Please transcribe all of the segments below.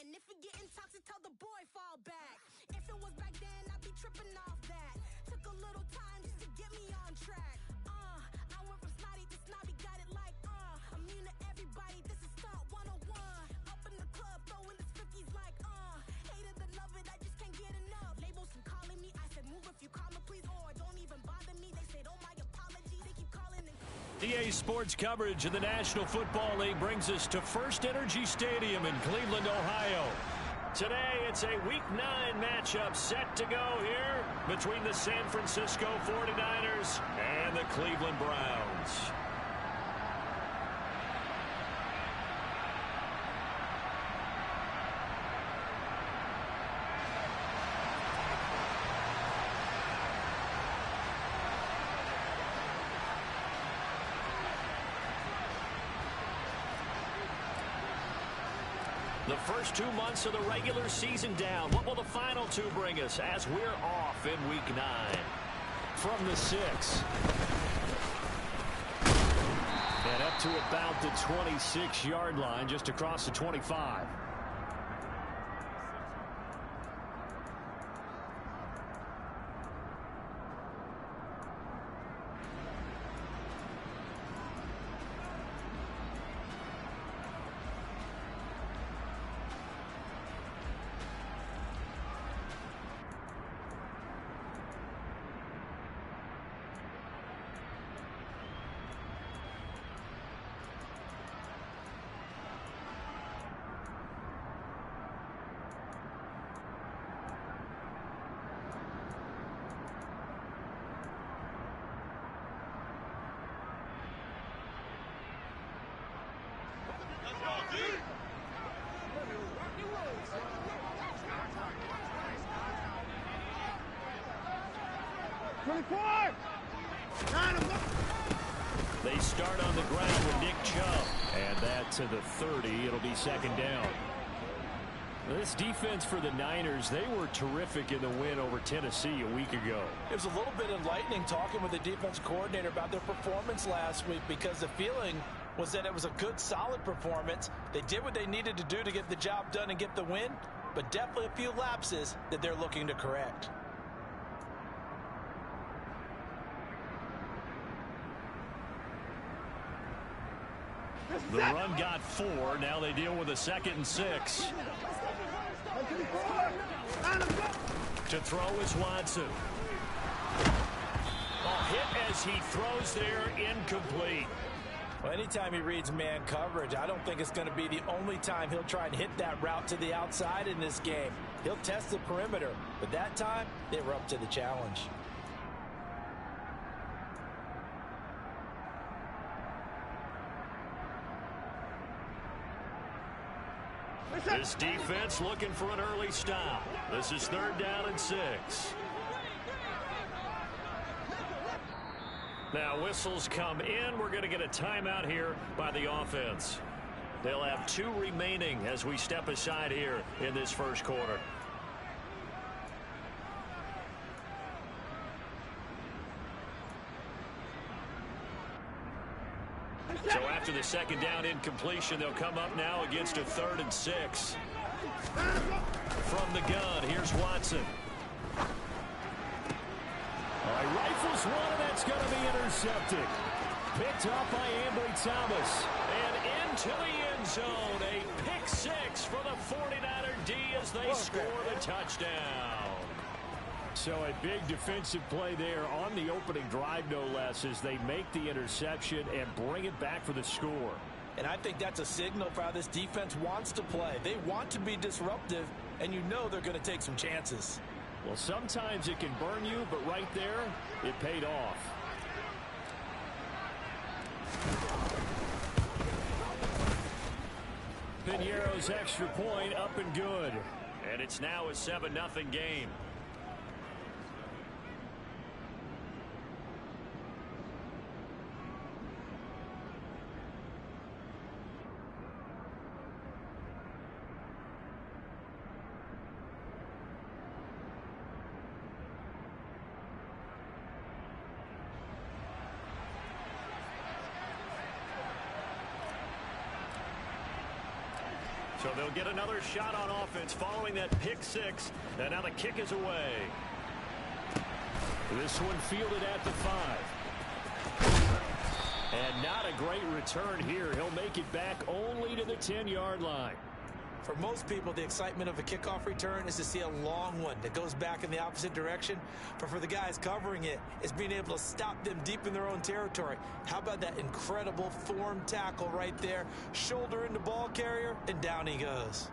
And if you're getting toxic, tell the boy fall back. If it was back then, I'd be tripping off that. Took a little time just to get me on track. I went from snotty to snobby, got it like, I'm immune to everybody, this is stunt 101. Up in the club, throwing his 50s like, hate it and love it, I just can't get enough. Labels keep calling me, I said move if you call me please, or don't even bother me. They said, oh my apology, they keep calling and EA Sports coverage of the National Football League brings us to First Energy Stadium in Cleveland, Ohio. Today, it's a Week 9 matchup set to go here between the San Francisco 49ers and the Cleveland Browns. The first 2 months of the regular season down. What will the final two bring us as we're off in Week 9? From the 6. And up to about the 26-yard line, just across the 25. They start on the ground with Nick Chubb. And that to the 30. It'll be second down. This defense for the Niners, they were terrific in the win over Tennessee a week ago. It was a little bit enlightening talking with the defense coordinator about their performance last week, because the feeling was that it was a good, solid performance. They did what they needed to do to get the job done and get the win, but definitely a few lapses that they're looking to correct. The run got 4. Now they deal with a 2nd and 6. To throw is Watson. A hit as he throws there, incomplete. Well, anytime he reads man coverage, I don't think it's going to be the only time he'll try and hit that route to the outside in this game. He'll test the perimeter, but that time they were up to the challenge. This defense looking for an early stop. This is 3rd down and 6. Now whistles come in. We're going to get a timeout here by the offense. They'll have 2 remaining as we step aside here in this first quarter. So after the 2nd down incompletion, they'll come up now against a 3rd and 6. From the gun, here's Watson. All right, rifles one, and that's going to be intercepted. Picked up by Ambry Thomas. And into the end zone, a pick 6 for the 49er D as they score the touchdown. So a big defensive play there on the opening drive, no less, as they make the interception and bring it back for the score. And I think that's a signal for how this defense wants to play. They want to be disruptive, and you know they're going to take some chances. Well, sometimes it can burn you, but right there, it paid off. Piñeiro's extra point up and good. And it's now a 7-0 game. So they'll get another shot on offense following that pick six. And now the kick is away. This one fielded at the 5. And not a great return here. He'll make it back only to the 10-yard line. For most people, the excitement of a kickoff return is to see a long one that goes back in the opposite direction. But for the guys covering it, it's being able to stop them deep in their own territory. How about that incredible form tackle right there? Shoulder in the ball carrier, and down he goes.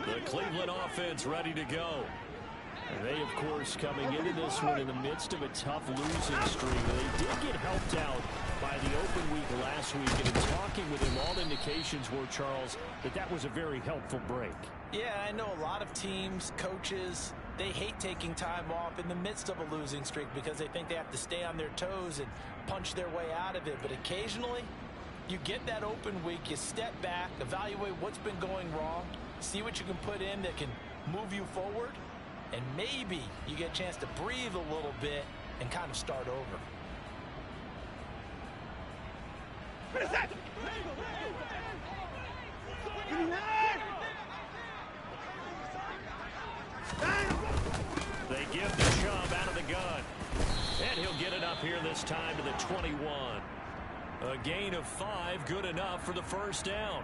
The Cleveland offense ready to go. And they, of course, coming into this one in the midst of a tough losing streak. They did get helped out by the open week last week. And in talking with him, all indications were, Charles, that was a very helpful break. Yeah, I know a lot of teams, coaches, they hate taking time off in the midst of a losing streak because they think they have to stay on their toes and punch their way out of it. But occasionally, you get that open week, you step back, evaluate what's been going wrong, see what you can put in that can move you forward, and maybe you get a chance to breathe a little bit and kind of start over. They give the shove out of the gun. And he'll get it up here this time to the 21. A gain of 5, good enough for the first down.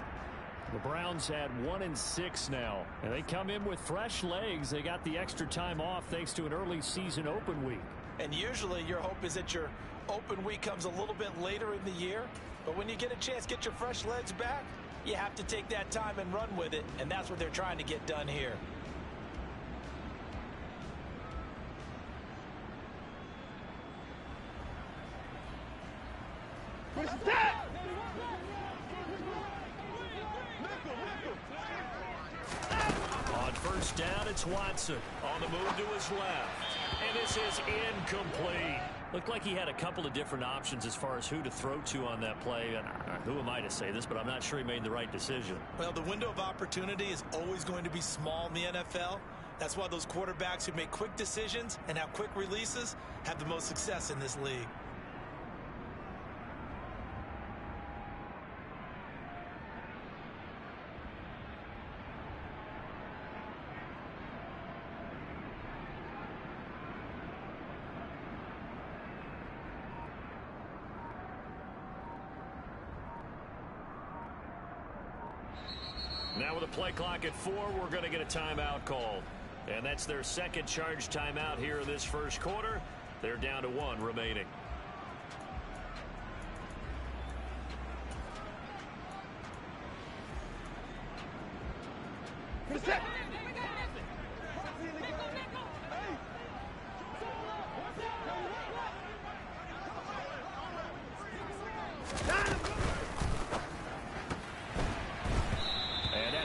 The Browns had 1-6 now, and they come in with fresh legs. They got the extra time off thanks to an early season open week. And usually your hope is that your open week comes a little bit later in the year. But when you get a chance to get your fresh legs back, you have to take that time and run with it. And that's what they're trying to get done here. On first down, it's Watson on the move to his left. And this is incomplete. Looked like he had a couple of different options as far as who to throw to on that play. And who am I to say this, but I'm not sure he made the right decision. Well, the window of opportunity is always going to be small in the NFL. That's why those quarterbacks who make quick decisions and have quick releases have the most success in this league. Now with a play clock at 4, we're going to get a timeout called. And that's their second charge timeout here in this first quarter. They're down to 1 remaining.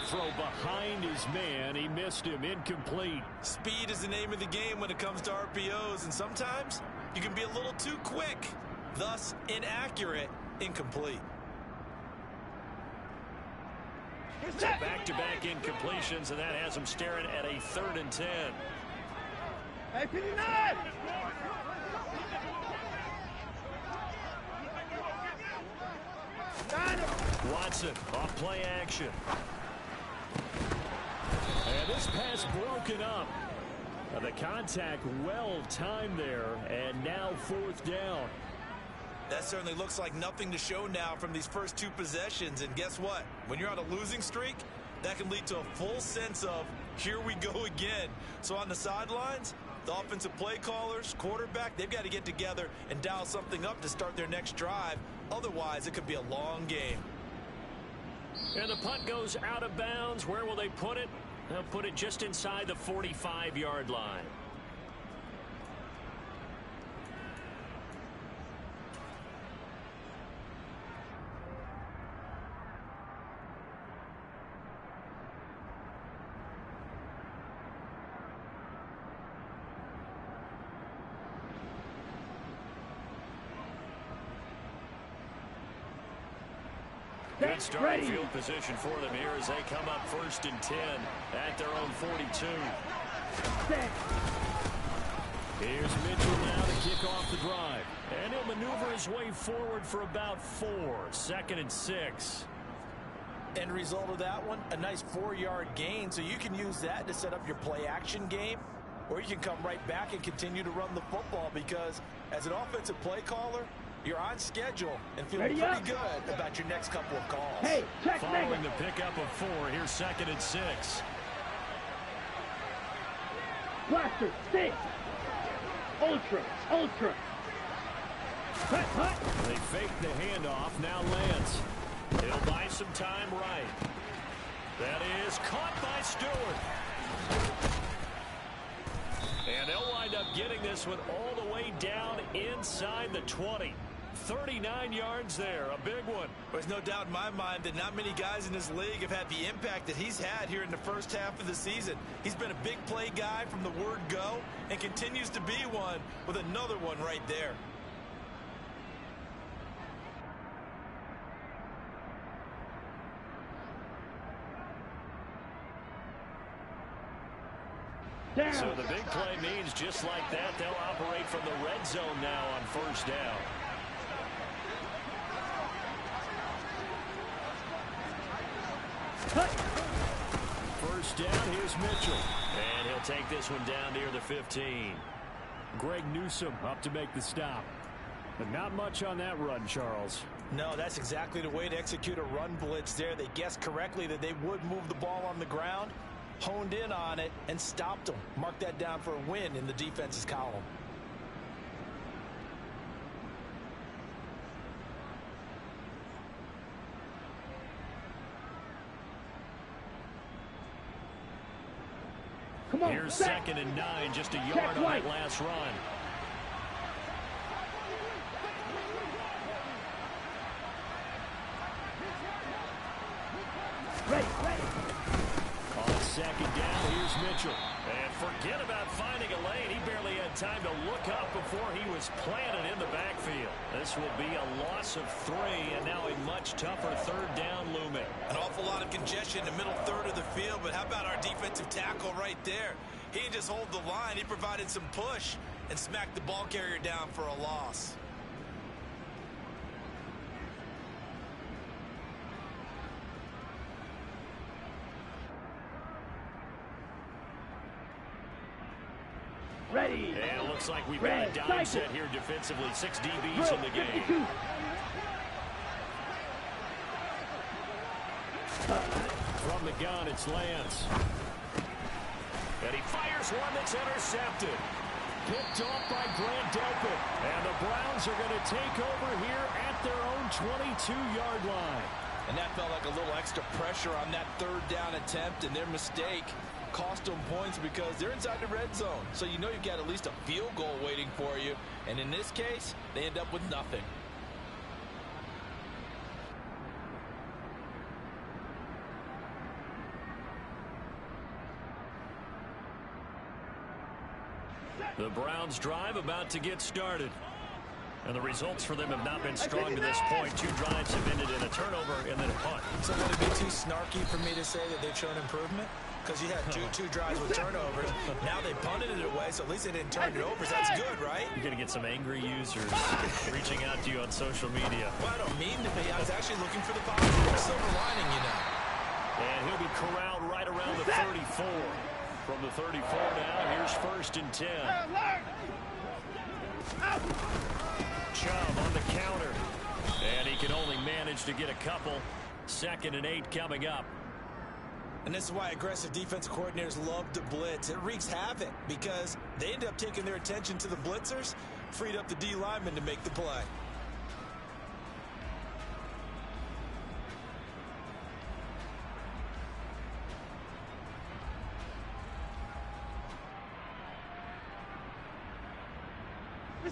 Throw behind his man. He missed him. Incomplete. Speed is the name of the game when it comes to RPOs, and sometimes you can be a little too quick, thus inaccurate, incomplete. So back-to-back incompletions, and that has him staring at a 3rd and 10. Hey, 59! Watson off play action. And this pass broken up. The contact well timed there, and now 4th down. That certainly looks like nothing to show now from these first 2 possessions. And guess what? When you're on a losing streak, that can lead to a full sense of, here we go again. So on the sidelines, the offensive play callers, quarterback, they've got to get together and dial something up to start their next drive. Otherwise, it could be a long game. And the punt goes out of bounds. Where will they put it? They'll put it just inside the 45-yard line. Good starting field position for them here as they come up 1st and 10 at their own 42. Here's Mitchell now to kick off the drive. And he'll maneuver his way forward for about 4. 2nd and 6. End result of that one, a nice 4-yard gain. So you can use that to set up your play-action game. Or you can come right back and continue to run the football because as an offensive play caller, you're on schedule and feeling pretty good about your next couple of calls. Hey, check following the pickup of 4, here's 2nd and 6. Blaster, stick. Ultra. Hut. They fake the handoff. Now Lance. He'll buy some time right. That is caught by Stewart. And they'll wind up getting this one all the way down inside the 20. 39 yards there, a big one. There's no doubt in my mind that not many guys in this league have had the impact that he's had here in the first half of the season. He's been a big play guy from the word go and continues to be one with another one right there. So the big play means just like that, they'll operate from the red zone now on 1st down. First down, here's Mitchell. And he'll take this one down near the 15. Greg Newsome up to make the stop. But not much on that run, Charles. No, that's exactly the way to execute a run blitz there. They guessed correctly that they would move the ball on the ground, honed in on it, and stopped them. Mark that down for a win in the defense's column. Come on, here's 2nd and 9, just a yard on that last run. Ready. On 2nd down, here's Mitchell. And forget about finding a lane. He barely had time to look up before he was planted in the backfield. This will be a loss of 3, and now a much tougher 3rd down looming. An awful lot of congestion in the middle third of the field, but how about our defensive tackle right there? He didn't just hold the line. He provided some push and smacked the ball carrier down for a loss. Ready. And it looks like we've got a dime set here defensively. 6 DBs in the game. 52. From the gun, it's Lance. And he fires one that's intercepted. Picked off by Grant Delpit. And the Browns are going to take over here at their own 22-yard line. And that felt like a little extra pressure on that 3rd down attempt, and their mistake cost them points because they're inside the red zone. So you know you've got at least a field goal waiting for you. And in this case, they end up with nothing. The Browns drive about to get started. And the results for them have not been strong to this point. 2 drives have ended in a turnover and then a punt. So would it be too snarky for me to say that they've shown improvement? Because you had two drives with turnovers. Now they punted it away, so at least they didn't turn it over. So that's good, right? You're going to get some angry users reaching out to you on social media. Well, I don't mean to be. I was actually looking for the positive, silver lining, you know. And he'll be corralled right around the 34. From the 34 now, here's 1st and 10. Chubb on the counter. And he can only manage to get a couple. 2nd and 8 coming up. And this is why aggressive defensive coordinators love to blitz. It wreaks havoc because they end up taking their attention to the blitzers, freed up the D lineman to make the play.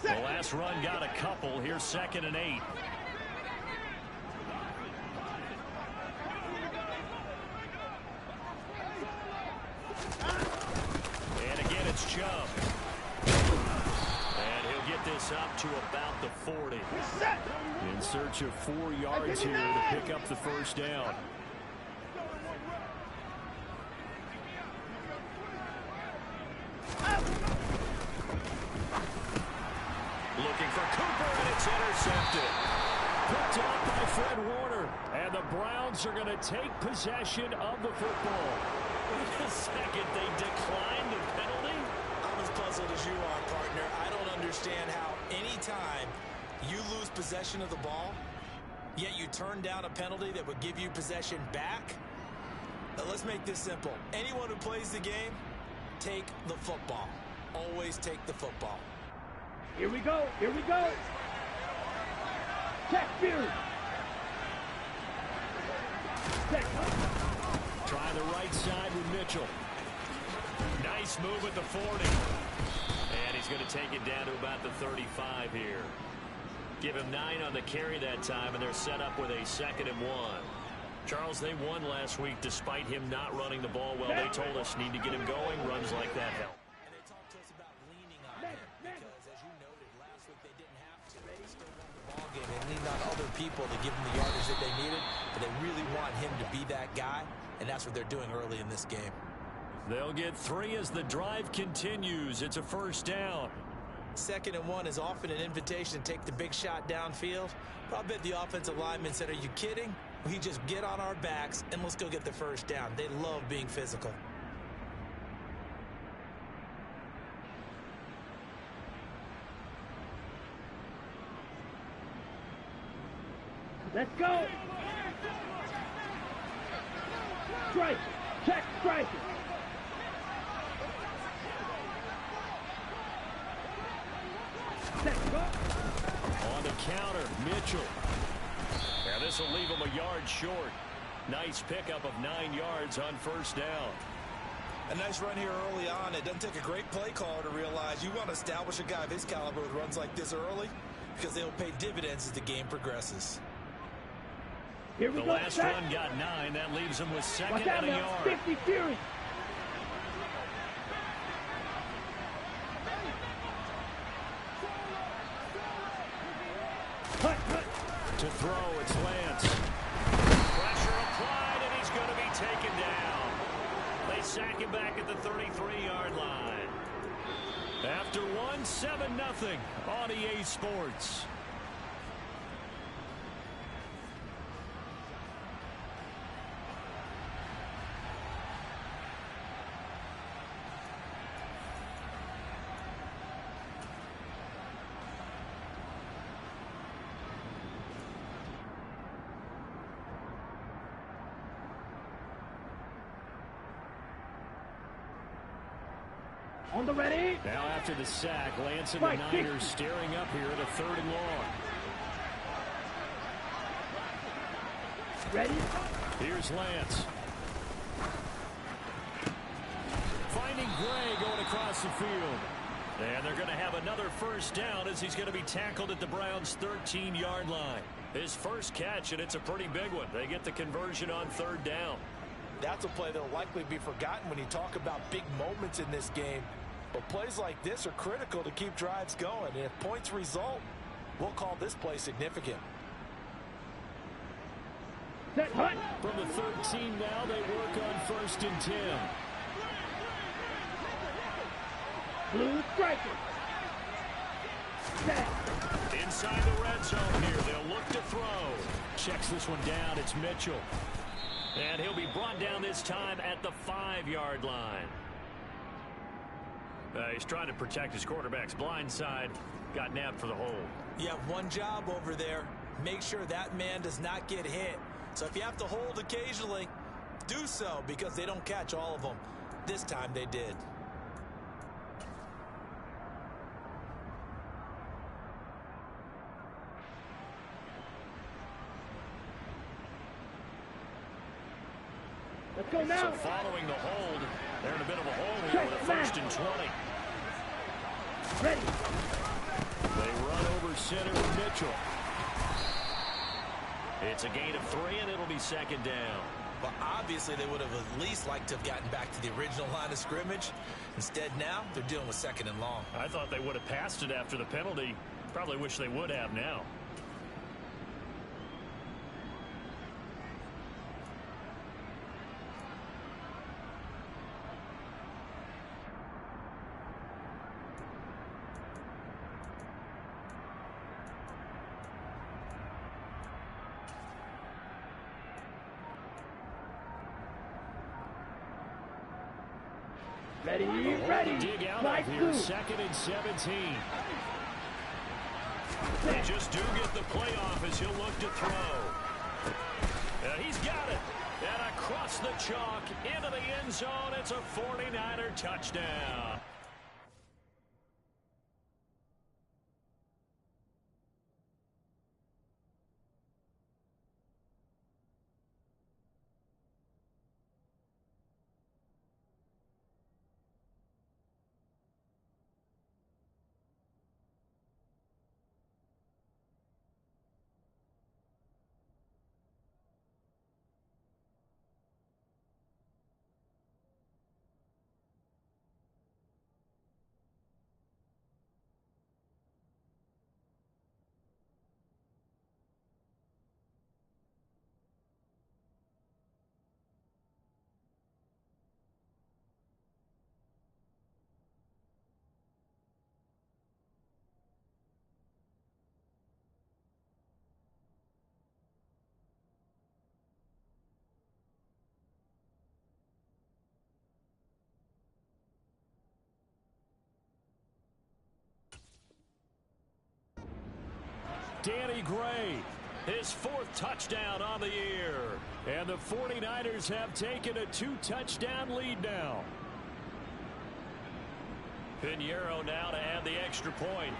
The last run got a couple. Here's 2nd and 8. And again, it's Chubb. And he'll get this up to about the 40. search of 4 yards here to pick up the first down. Looking for Cooper, and it's intercepted. Picked up by Fred Warner, and the Browns are going to take possession of the football. Wait a second, they declined the penalty? I'm as puzzled as you are, partner. I don't understand how any time you lose possession of the ball, yet you turn down a penalty that would give you possession back. Now, let's make this simple. Anyone who plays the game, take the football. Always take the football. Here we go. Here we go. Check Fury. Try the right side with Mitchell. Nice move at the 40. And he's going to take it down to about the 35 here. Give him 9 on the carry that time, and they're set up with a 2nd and 1. Charles, they won last week despite him not running the ball well. They told us need to get him going. Runs like that help. And they talked to us about leaning on him because, as you noted, last week they didn't have to. They still won the ball game and leaned on other people to give them the yardage that they needed, but they really want him to be that guy, and that's what they're doing early in this game. They'll get 3 as the drive continues. It's a first down. 2nd and 1 is often an invitation to take the big shot downfield. But I bet the offensive lineman said, are you kidding? We just get on our backs and let's go get the first down. They love being physical. Let's go. Strike. Check striker. Let's go. On the counter, Mitchell. Now this will leave him a yard short. Nice pickup of 9 yards on first down. A nice run here early on. It doesn't take a great play caller to realize you want to establish a guy of his caliber with runs like this early because they'll pay dividends as the game progresses. Here we The go. last run got 9. That leaves him with 2nd Watch out and a now. yard. 50 Fury. To throw, it's Lance. Pressure applied, and he's going to be taken down. They sack him back at the 33-yard line. After 1, 7-0 on EA Sports. On the ready. Now after the sack, Lance and the Niners staring up here at a 3rd and long. Ready. Here's Lance. Finding Gray going across the field. And they're going to have another first down as he's going to be tackled at the Browns' 13-yard line. His first catch, and it's a pretty big one. They get the conversion on 3rd down. That's a play that will likely be forgotten when you talk about big moments in this game. But plays like this are critical to keep drives going. And if points result, we'll call this play significant. Set hut. From the 13 now, they work on 1st and 10. Blue striker. Set. Inside the red zone here, they'll look to throw. Checks this one down, it's Mitchell. And he'll be brought down this time at the 5-yard line. He's trying to protect his quarterback's blind side. Got nabbed for the hold. You have one job over there. Make sure that man does not get hit. So if you have to hold occasionally, do so because they don't catch all of them. This time they did. Let's go now. So following the hold, they're in a bit of a hole here with a 1st and 20. Ready. They run over center with Mitchell. It's a gain of 3, and it'll be 2nd down. Well, obviously they would have at least liked to have gotten back to the original line of scrimmage. Instead now, they're dealing with 2nd and long. I thought they would have passed it after the penalty. Probably wish they would have now. Ready, ready. Dig out Slide of here. 2nd and 17. They just do get the playoff as he'll look to throw. And he's got it. And across the chalk into the end zone. It's a 49er touchdown. Danny Gray, his 4th touchdown on the year. And the 49ers have taken a 2-touchdown lead now. Pinheiro now to add the extra point.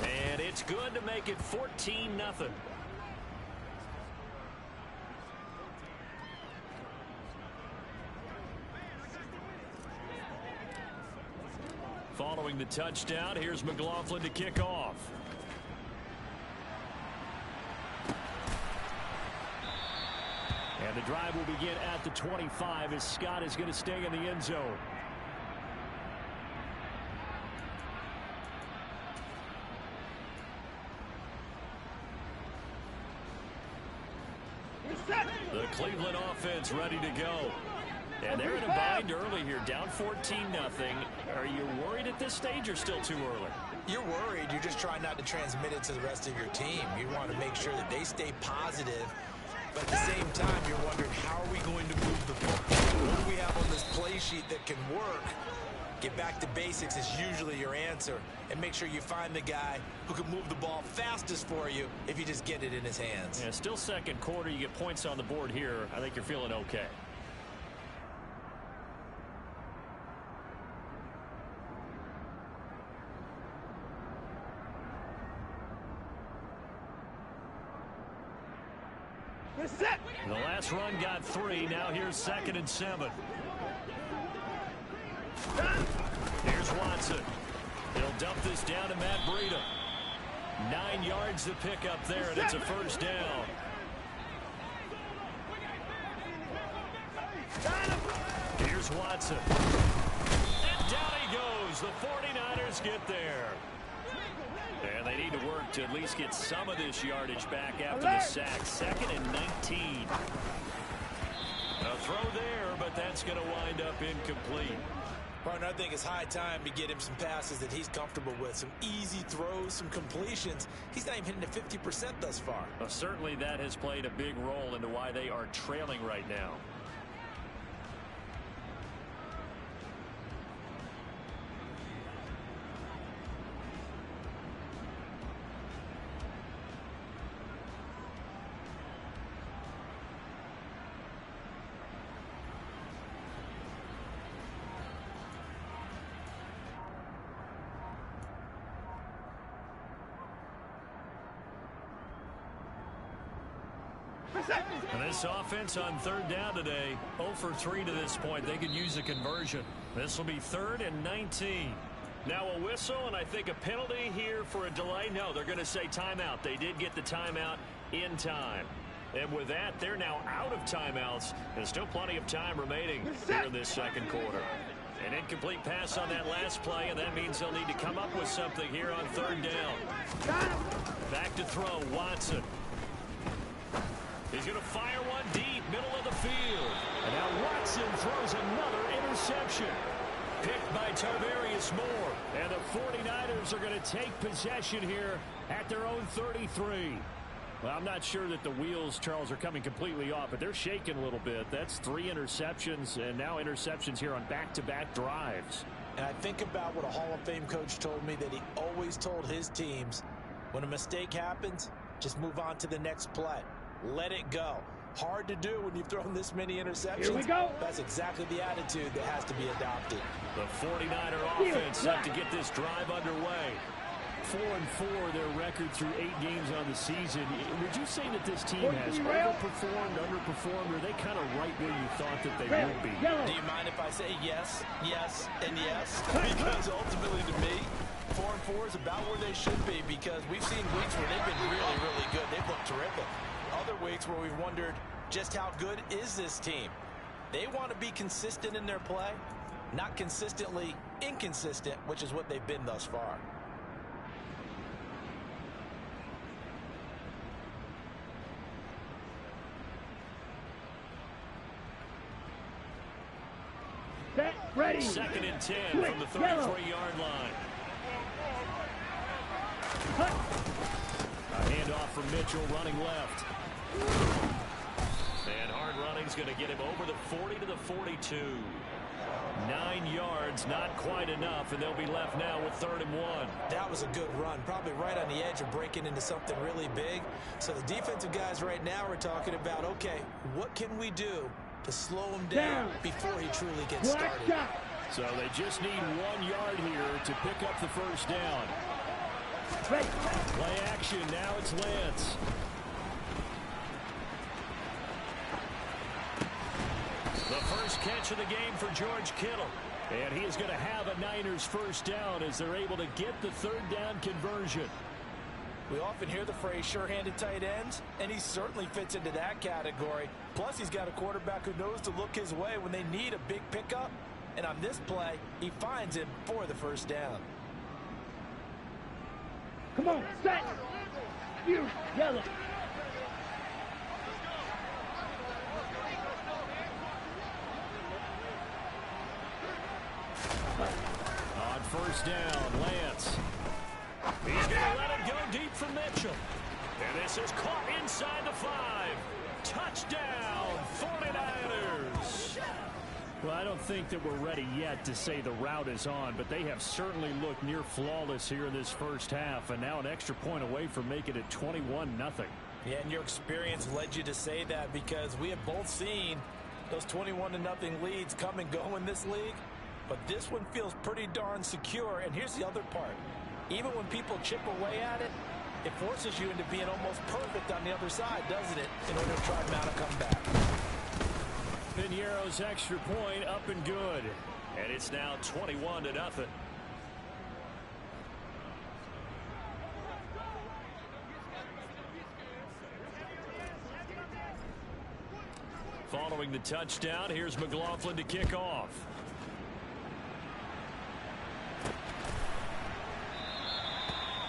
And it's good to make it 14-0. Following the touchdown, here's McLaughlin to kick off. And the drive will begin at the 25 as Scott is going to stay in the end zone. The Cleveland offense ready to go. And they're in a bind early here, down 14-0. Are you worried at this stage or still too early? You're worried. You're just trying not to transmit it to the rest of your team. You want to make sure that they stay positive. But at the same time, you're wondering, how are we going to move the football? What do we have on this play sheet that can work? Get back to basics is usually your answer. And make sure you find the guy who can move the ball fastest for you if you just get it in his hands. Yeah, still second quarter. You get points on the board here. I think you're feeling okay. The last run got 3. Now here's 2nd and 7. Here's Watson. He'll dump this down to Matt Breida. 9 yards to pick up there, and it's a first down. Here's Watson. And down he goes. The 49ers get there. And they need to work to at least get some of this yardage back after the sack. 2nd and 19. A throw there, but that's going to wind up incomplete. Partner, I think it's high time to get him some passes that he's comfortable with. Some easy throws, some completions. He's not even hitting the 50% thus far. Well, certainly that has played a big role into why they are trailing right now. And this offense on 3rd down today, 0 for 3 to this point. They could use a conversion. This will be 3rd and 19. Now a whistle, and I think a penalty here for a delay. No, they're going to say timeout. They did get the timeout in time. And with that, they're now out of timeouts. There's still plenty of time remaining here in this second quarter. An incomplete pass on that last play, and that means they'll need to come up with something here on 3rd down. Back to throw, Watson. He's going to fire one deep, middle of the field. And now Watson throws another interception. Picked by Tarvarius Moore. And the 49ers are going to take possession here at their own 33. Well, I'm not sure that the wheels, Charles, are coming completely off, but they're shaking a little bit. That's 3 interceptions, and now interceptions here on back-to-back drives. And I think about what a Hall of Fame coach told me, that he always told his teams, when a mistake happens, just move on to the next play. Let it go. Hard to do when you've thrown this many interceptions. Here we go. That's exactly the attitude that has to be adopted. The 49er offense up to get this drive underway. 4-4 their record through 8 games on the season. Would you say that this team has overperformed, underperformed, or are they kind of right where you thought that they would be? Do you mind if I say yes, yes, and yes? Because ultimately to me, 4-4 is about where they should be, because we've seen weeks where they've been really, really good. They've looked terrific. Other weeks where we've wondered just how good is this team. They want to be consistent in their play, not consistently inconsistent, which is what they've been thus far. Set, ready. 2nd and 10 from the 33-yard line. Hut. A handoff from Mitchell running left. And hard running's going to get him over the 40 to the 42. 9 yards, not quite enough, and they'll be left now with 3rd and 1. That was a good run, probably right on the edge of breaking into something really big. So the defensive guys right now are talking about, okay, what can we do to slow him down before he truly gets started? So they just need 1 yard here to pick up the first down. Ready. Play action, now it's Lance. The first catch of the game for George Kittle. And he is going to have a Niners first down as they're able to get the 3rd down conversion. We often hear the phrase sure-handed tight ends, and he certainly fits into that category. Plus, he's got a quarterback who knows to look his way when they need a big pickup. And on this play, he finds him for the first down. Come on, set. You, yellow. On first down, Lance. He's going to let it go deep for Mitchell. And this is caught inside the 5. Touchdown, 49ers. Well, I don't think that we're ready yet to say the route is on, but they have certainly looked near flawless here in this first half, and now an extra point away from making it 21-0. Yeah, and your experience led you to say that, because we have both seen those 21-0 leads come and go in this league, but this one feels pretty darn secure. And here's the other part. Even when people chip away at it, it forces you into being almost perfect on the other side, doesn't it, in order to try and mount a comeback. Piñeiro's extra point up and good. And it's now 21-0. Following the touchdown, here's McLaughlin to kick off.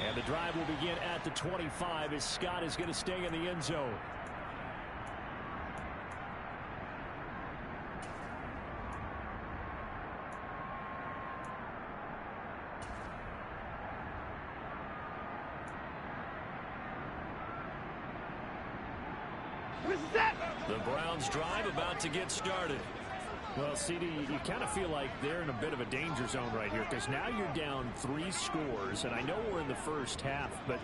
And the drive will begin at the 25 as Scott is going to stay in the end zone. The Browns drive about to get started. Well, CD, you kind of feel like they're in a bit of a danger zone right here, because now you're down 3 scores, and I know we're in the first half, but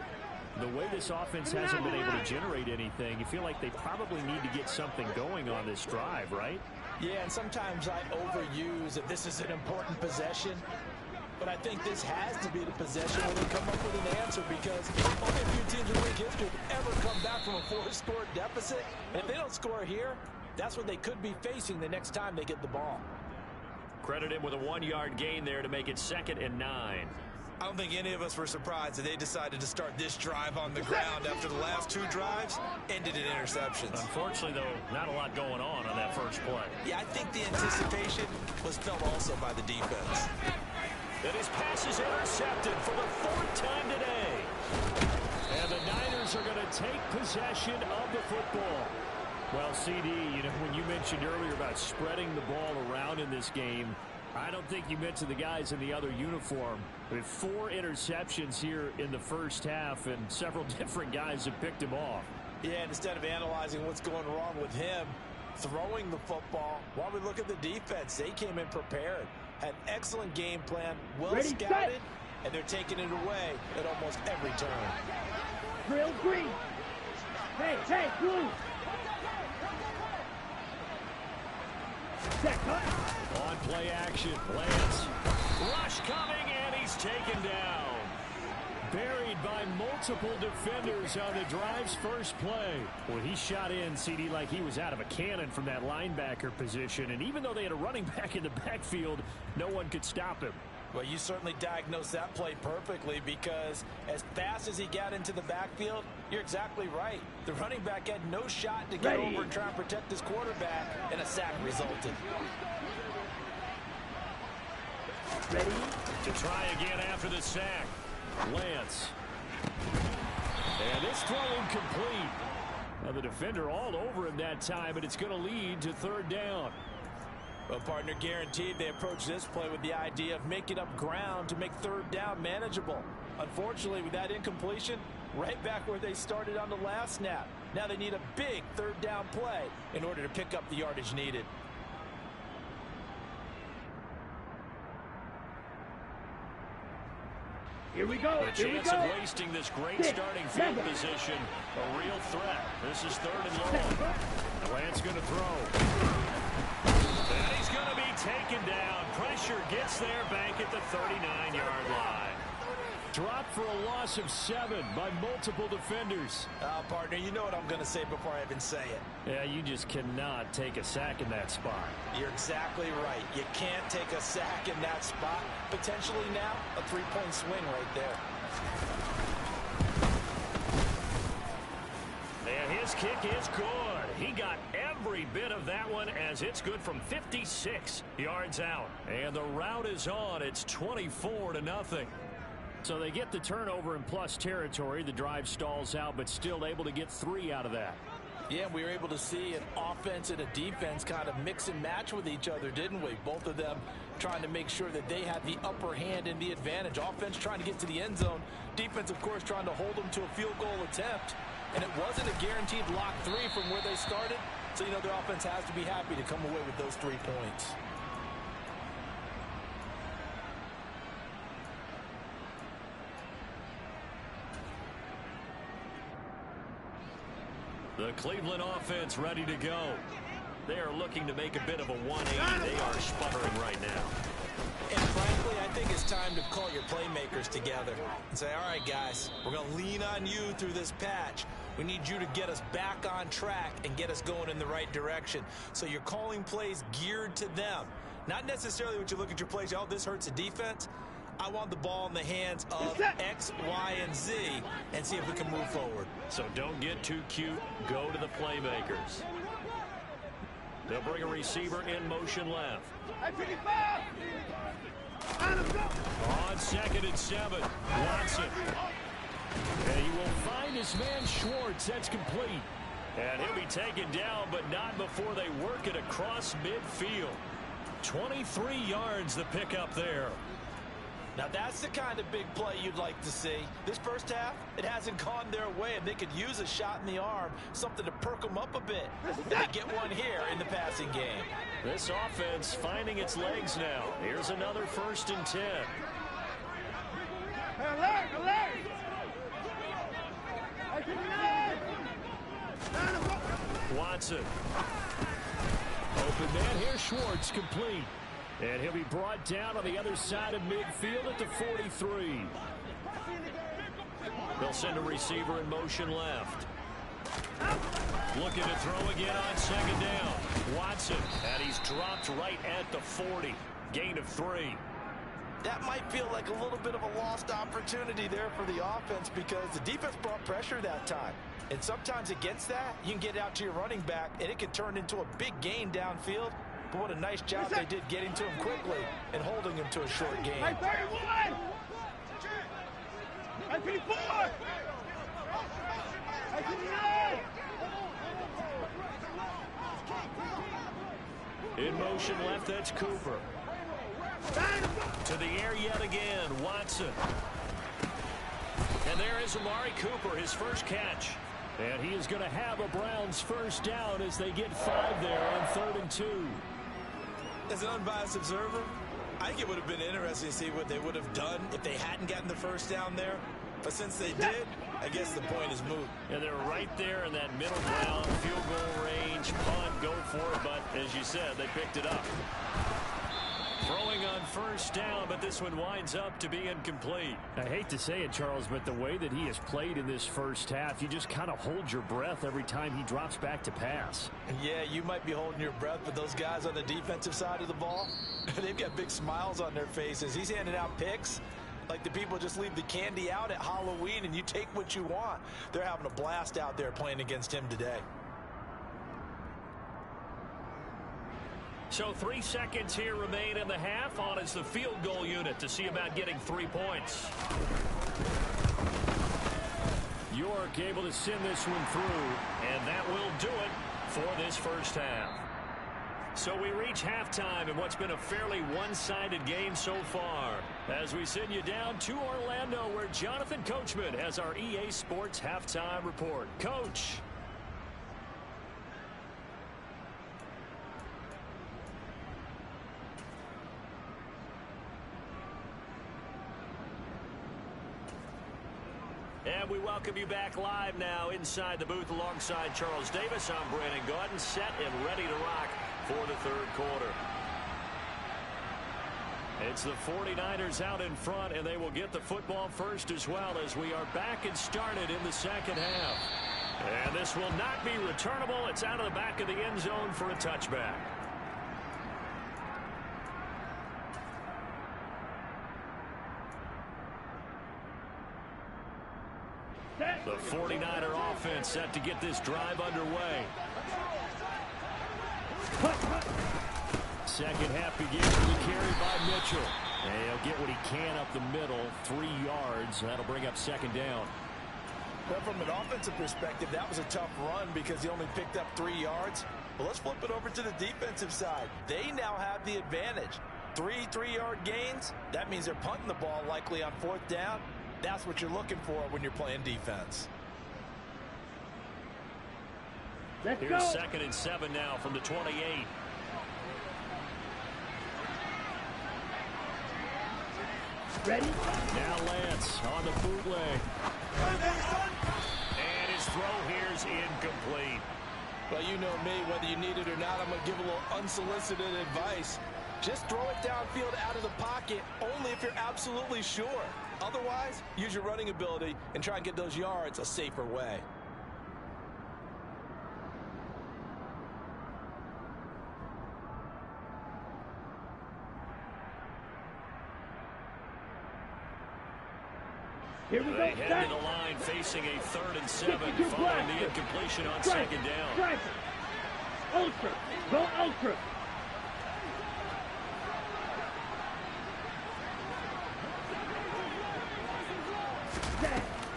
the way this offense hasn't been able to generate anything, you feel like they probably need to get something going on this drive, right? Yeah, and sometimes I overuse that this is an important possession, but I think this has to be the possession where they come up with an answer, because only a few teams in league history have ever come back from a 4-score deficit, and if they don't score here, that's what they could be facing the next time they get the ball. Credit him with a 1-yard gain there to make it 2nd and 9. I don't think any of us were surprised that they decided to start this drive on the ground after the last 2 drives ended in interceptions. Unfortunately, though, not a lot going on that first play. Yeah, I think the anticipation was felt also by the defense. And his pass is intercepted for the 4th time today. And the Niners are going to take possession of the football. Well, CD, you know, when you mentioned earlier about spreading the ball around in this game, I don't think you mentioned the guys in the other uniform. With 4 interceptions here in the first half, and several different guys have picked him off. Yeah, and instead of analyzing what's going wrong with him throwing the football, while we look at the defense, they came in prepared, had an excellent game plan, well scouted, and they're taking it away at almost every turn. Drill green. Hey, blue. Set, cut. On play action, Lance. Rush coming, and he's taken down. Buried by multiple defenders on the drive's first play. Well, he shot in, CD, like he was out of a cannon from that linebacker position. And even though they had a running back in the backfield, no one could stop him. Well, you certainly diagnosed that play perfectly, because as fast as he got into the backfield, you're exactly right. The running back had no shot to get over and try and protect his quarterback, and a sack resulted. Ready? To try again after the sack. Lance. And this throw incomplete. Now the defender all over him that time, but it's going to lead to third down. Well, partner, guaranteed they approach this play with the idea of making up ground to make third down manageable. Unfortunately, with that incompletion, right back where they started on the last snap. Now they need a big third down play in order to pick up the yardage needed. Here we go. A chance of wasting this great starting field position. A real threat. This is third and long. Lance going to throw. And he's going to be taken down. Pressure gets there back at the 39-yard line. Dropped for a loss of 7 by multiple defenders. Partner, you know what I'm going to say before I even say it. Yeah, you just cannot take a sack in that spot. You're exactly right. You can't take a sack in that spot. Potentially now a 3-point swing right there. And his kick is good. He got every bit of that one, as it's good from 56 yards out. And the route is on. It's 24-0. So they get the turnover in plus territory. The drive stalls out, but still able to get 3 out of that. Yeah, we were able to see an offense and a defense kind of mix and match with each other, didn't we? Both of them trying to make sure that they had the upper hand and the advantage. Offense trying to get to the end zone. Defense, of course, trying to hold them to a field goal attempt. And it wasn't a guaranteed lock 3 from where they started. So, you know, the offense has to be happy to come away with those 3 points. The Cleveland offense ready to go. They are looking to make a bit of a 180. They are sputtering right now. And frankly, I think it's time to call your playmakers together and say, all right, guys, we're going to lean on you through this patch. We need you to get us back on track and get us going in the right direction. So you're calling plays geared to them. Not necessarily what you look at your plays, oh, this hurts the defense. I want the ball in the hands of X, Y, and Z and see if we can move forward. So don't get too cute. Go to the playmakers. They'll bring a receiver in motion left. On 2nd and 7, Watson. And he will find his man Schwartz. That's complete. And he'll be taken down, but not before they work it across midfield. 23 yards the pickup there. Now that's the kind of big play you'd like to see. This first half, it hasn't gone their way, and they could use a shot in the arm, something to perk them up a bit. And they get one here in the passing game. This offense finding its legs now. Here's another 1st and 10. Alert, alert! Watson. Open man here, Schwartz, complete. And he'll be brought down on the other side of midfield at the 43. They'll send a receiver in motion left. Looking to throw again on 2nd down. Watson, and he's dropped right at the 40. Gain of 3. That might feel like a little bit of a lost opportunity there for the offense, because the defense brought pressure that time. And sometimes against that, you can get out to your running back, and it can turn into a big gain downfield. But what a nice job they did getting to him quickly and holding him to a short gain. 31! 54! 59! In motion left, that's Cooper. To the air yet again, Watson. And there is Amari Cooper, his first catch. And he is going to have a Browns first down as they get 5 there on 3rd and 2. As an unbiased observer, I think it would have been interesting to see what they would have done if they hadn't gotten the first down there. But since they did, I guess the point is moot. And they're right there in that middle ground, field goal range, punt, go for it. But as you said, they picked it up. Throwing on first down, but this one winds up to be incomplete. I hate to say it, Charles, but the way that he has played in this first half, you just kind of hold your breath every time he drops back to pass. Yeah, you might be holding your breath, but those guys on the defensive side of the ball, they've got big smiles on their faces. He's handing out picks like the people just leave the candy out at Halloween and you take what you want. They're having a blast out there playing against him today. So 3 seconds here remain in the half. On is the field goal unit to see about getting 3 points. York able to send this one through, and that will do it for this first half. So we reach halftime in what's been a fairly one-sided game so far, as we send you down to Orlando, where Jonathan Coachman has our EA Sports halftime report. Coach. And we welcome you back live now inside the booth alongside Charles Davis. I'm Brandon Gaudin, set and ready to rock for the 3rd quarter. It's the 49ers out in front, and they will get the football first as well, as we are back and started in the second half. And this will not be returnable. It's out of the back of the end zone for a touchback. The 49er offense set to get this drive underway. Second half begins with a carry by Mitchell. And he'll get what he can up the middle, 3 yards. That'll bring up 2nd down. Well, from an offensive perspective, that was a tough run because he only picked up 3 yards. But let's flip it over to the defensive side. They now have the advantage. 3 3-yard gains. That means they're punting the ball likely on 4th down. That's what you're looking for when you're playing defense. Let's Here's go. 2nd and 7 now from the 28. Ready? Now Lance on the bootleg. And his throw here's incomplete. Well, you know me, whether you need it or not, I'm going to give a little unsolicited advice. Just throw it downfield out of the pocket only if you're absolutely sure. Otherwise, use your running ability and try and get those yards a safer way. Here we They go. head Start. to the line facing a 3rd and 7 52 following black. the incompletion on Strike. 2nd down. Strike. Ultra. Go ultra.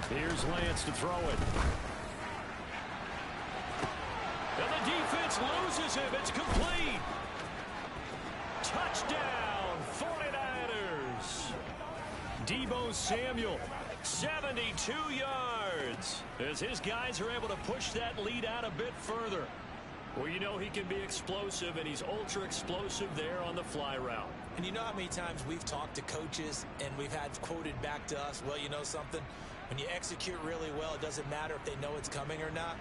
Here's Lance to throw it. And the defense loses him. It's complete. Touchdown, 49ers. Deebo Samuel, 72 yards. As his guys are able to push that lead out a bit further. Well, you know he can be explosive, and he's ultra explosive there on the fly route. And you know how many times we've talked to coaches and we've had quoted back to us, well, you know something? When you execute really well, it doesn't matter if they know it's coming or not.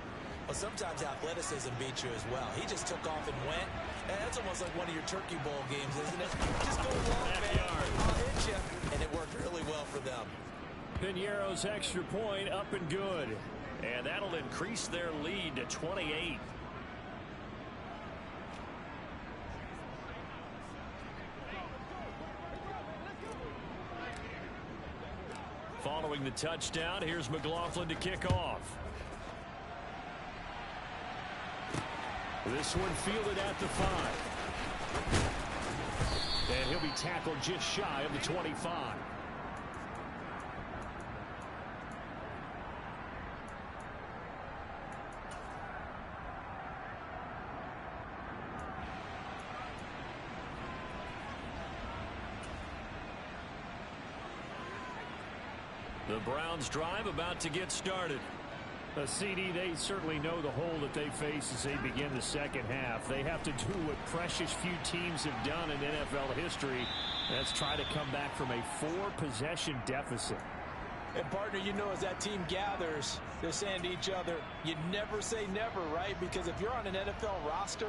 Well, sometimes athleticism beats you as well. He just took off and went. And that's almost like one of your Turkey Bowl games, isn't it? Just go long, man. I'll hit you. And it worked really well for them. Piñeiro's extra point up and good. And that'll increase their lead to 28. Following the touchdown, here's McLaughlin to kick off. This one fielded at the 5. And he'll be tackled just shy of the 25. The Browns drive about to get started. CD, they certainly know the hole that they face as they begin the second half. They have to do what precious few teams have done in NFL history. That's try to come back from a 4-possession deficit. And, partner, you know, as that team gathers, they're saying to each other, you never say never, right? Because if you're on an NFL roster,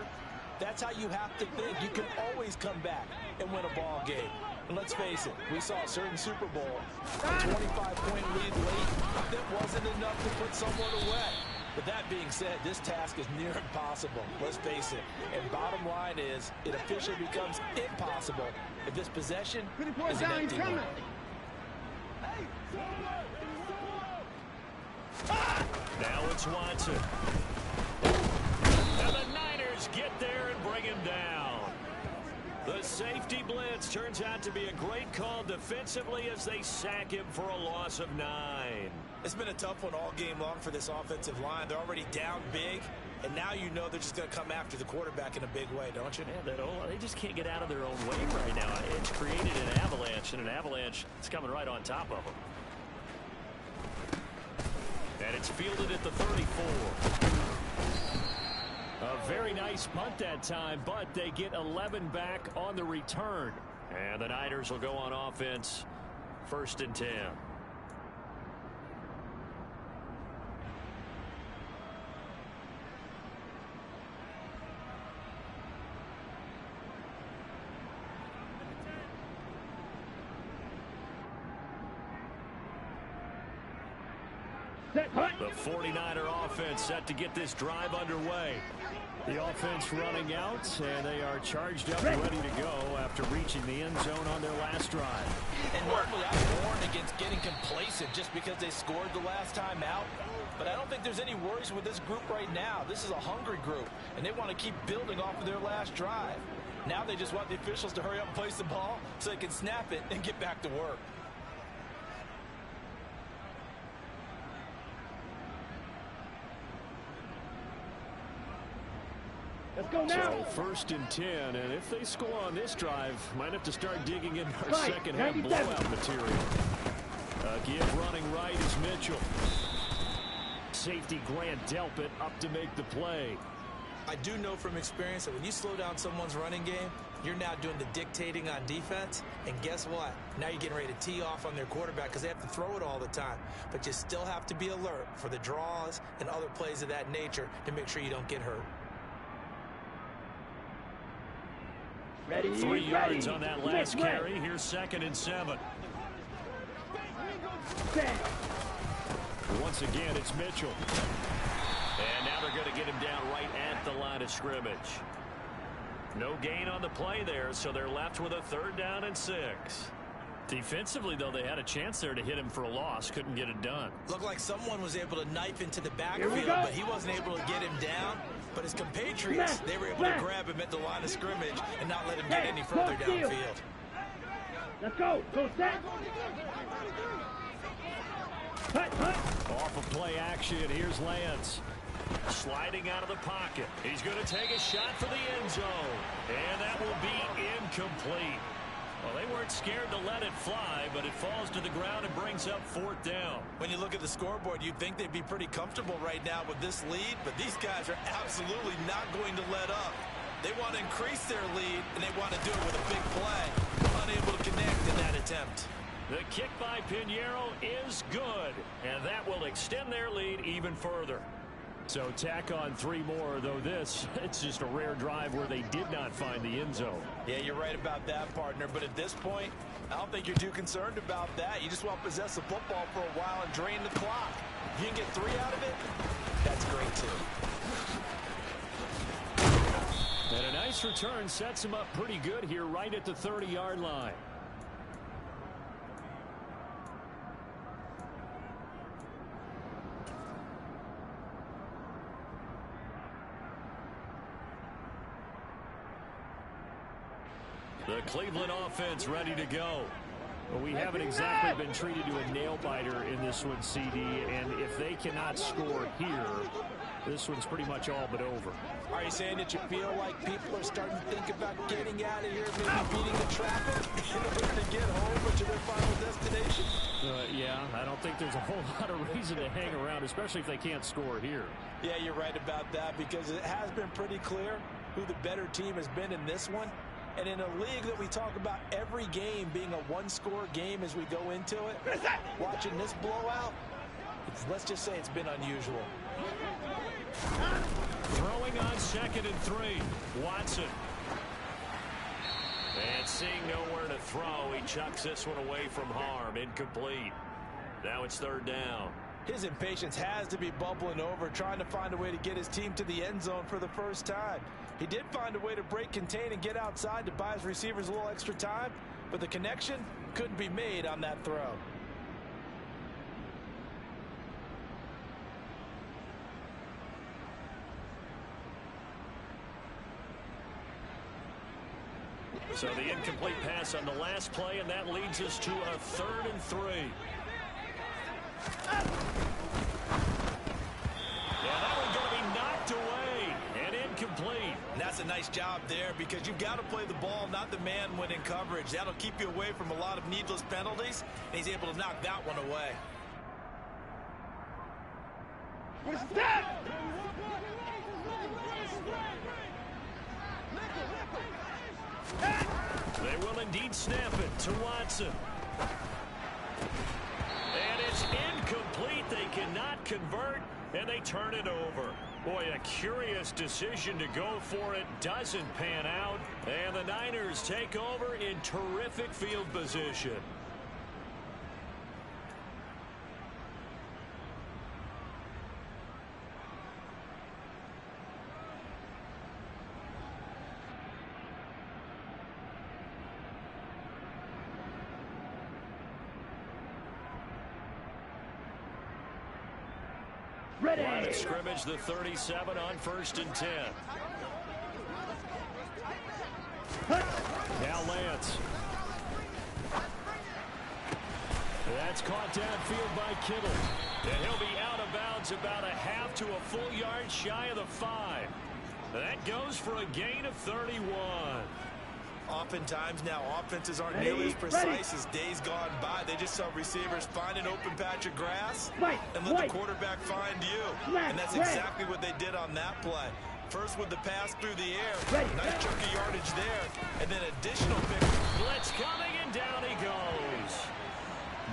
that's how you have to think. You can always come back and win a ball game. And let's face it, we saw a certain Super Bowl, a 25-point lead late. That wasn't enough to put someone away. But that being said, this task is near impossible. Let's face it. And bottom line is, it officially becomes impossible if this possession is an empty one. Now it's Watson. And the Niners get there and bring him down. The safety blitz turns out to be a great call defensively as they sack him for a loss of 9. It's been a tough one all game long for this offensive line. They're already down big, and now you know they're just going to come after the quarterback in a big way, don't you? Yeah, they just can't get out of their own way right now. It's created an avalanche, and an avalanche is coming right on top of them. And it's fielded at the 34. A very nice punt that time, but they get 11 back on the return. And the Niners will go on offense, 1st and 10. The 49er offense set to get this drive underway. The offense running out, and they are charged up and ready to go after reaching the end zone on their last drive. And normally I warn against getting complacent just because they scored the last time out. But I don't think there's any worries with this group right now. This is a hungry group, and they want to keep building off of their last drive. Now they just want the officials to hurry up and place the ball so they can snap it and get back to work. Let's go now. So 1st and 10, and if they score on this drive, might have to start digging in our second half blowout material. Give running right is Mitchell. Safety Grant Delpit up to make the play. I do know from experience that when you slow down someone's running game, you're now doing the dictating on defense. And guess what? Now you're getting ready to tee off on their quarterback because they have to throw it all the time. But you still have to be alert for the draws and other plays of that nature to make sure you don't get hurt. Ready, 3 yards on that last carry. Here's 2nd and 7. Once again, it's Mitchell. And now they're going to get him down right at the line of scrimmage. No gain on the play there, so they're left with a 3rd down and 6. Defensively, though, they had a chance there to hit him for a loss. Couldn't get it done. Looked like someone was able to knife into the backfield, but he wasn't able to get him down. But his compatriots, they were able to grab him at the line of scrimmage and not let him get any further downfield. Let's go. Go set. Off of play action, here's Lance. Sliding out of the pocket. He's going to take a shot for the end zone. And that will be incomplete. Well, they weren't scared to let it fly, but it falls to the ground and brings up 4th down. When you look at the scoreboard, you'd think they'd be pretty comfortable right now with this lead, but these guys are absolutely not going to let up. They want to increase their lead, and they want to do it with a big play. Unable to connect in that attempt. The kick by Pinheiro is good, and that will extend their lead even further. So tack on 3 more, though it's just a rare drive where they did not find the end zone. Yeah, you're right about that, partner. But at this point, I don't think you're too concerned about that. You just want to possess the football for a while and drain the clock. If you can get 3 out of it, that's great, too. And a nice return sets him up pretty good here right at the 30-yard line. The Cleveland offense ready to go. Well, we haven't exactly been treated to a nail-biter in this one, CD, and if they cannot score here, this one's pretty much all but over. Are you saying that you feel like people are starting to think about getting out of here, maybe beating the traffic in order to get home or to their final destination? Yeah, Yeah, I don't think there's a whole lot of reason to hang around, especially if they can't score here. Yeah, you're right about that, because it has been pretty clear who the better team has been in this one. And in a league that we talk about every game being a one-score game as we go into it, watching this blowout, let's just say it's been unusual. Throwing on 2nd and 3. Watson. And seeing nowhere to throw, he chucks this one away from harm. Incomplete. Now it's 3rd down. His impatience has to be bubbling over, trying to find a way to get his team to the end zone for the first time. He did find a way to break contain and get outside to buy his receivers a little extra time, but the connection couldn't be made on that throw. So the incomplete pass on the last play, and that leads us to a 3rd and 3. Yeah, that one's going to be knocked away and incomplete. And that's a nice job there, because you've got to play the ball, not the man when in coverage. That'll keep you away from a lot of needless penalties, and he's able to knock that one away. What's that? They will indeed snap it to Watson. And it's incomplete. They cannot convert, and they turn it over. Boy, a curious decision to go for it. Doesn't pan out, and the Niners take over in terrific field position. Ready. Line of scrimmage, the 37 on 1st and 10. Now Lance. That's caught downfield by Kittle. And he'll be out of bounds about a half to a full yard shy of the 5. That goes for a gain of 31. Oftentimes now, offenses aren't nearly as precise as days gone by. They just saw receivers find an open patch of grass and let the quarterback find you. And that's exactly what they did on that play. First with the pass through the air. Nice chunk of yardage there. And then additional pick. Blitz coming, and down he goes.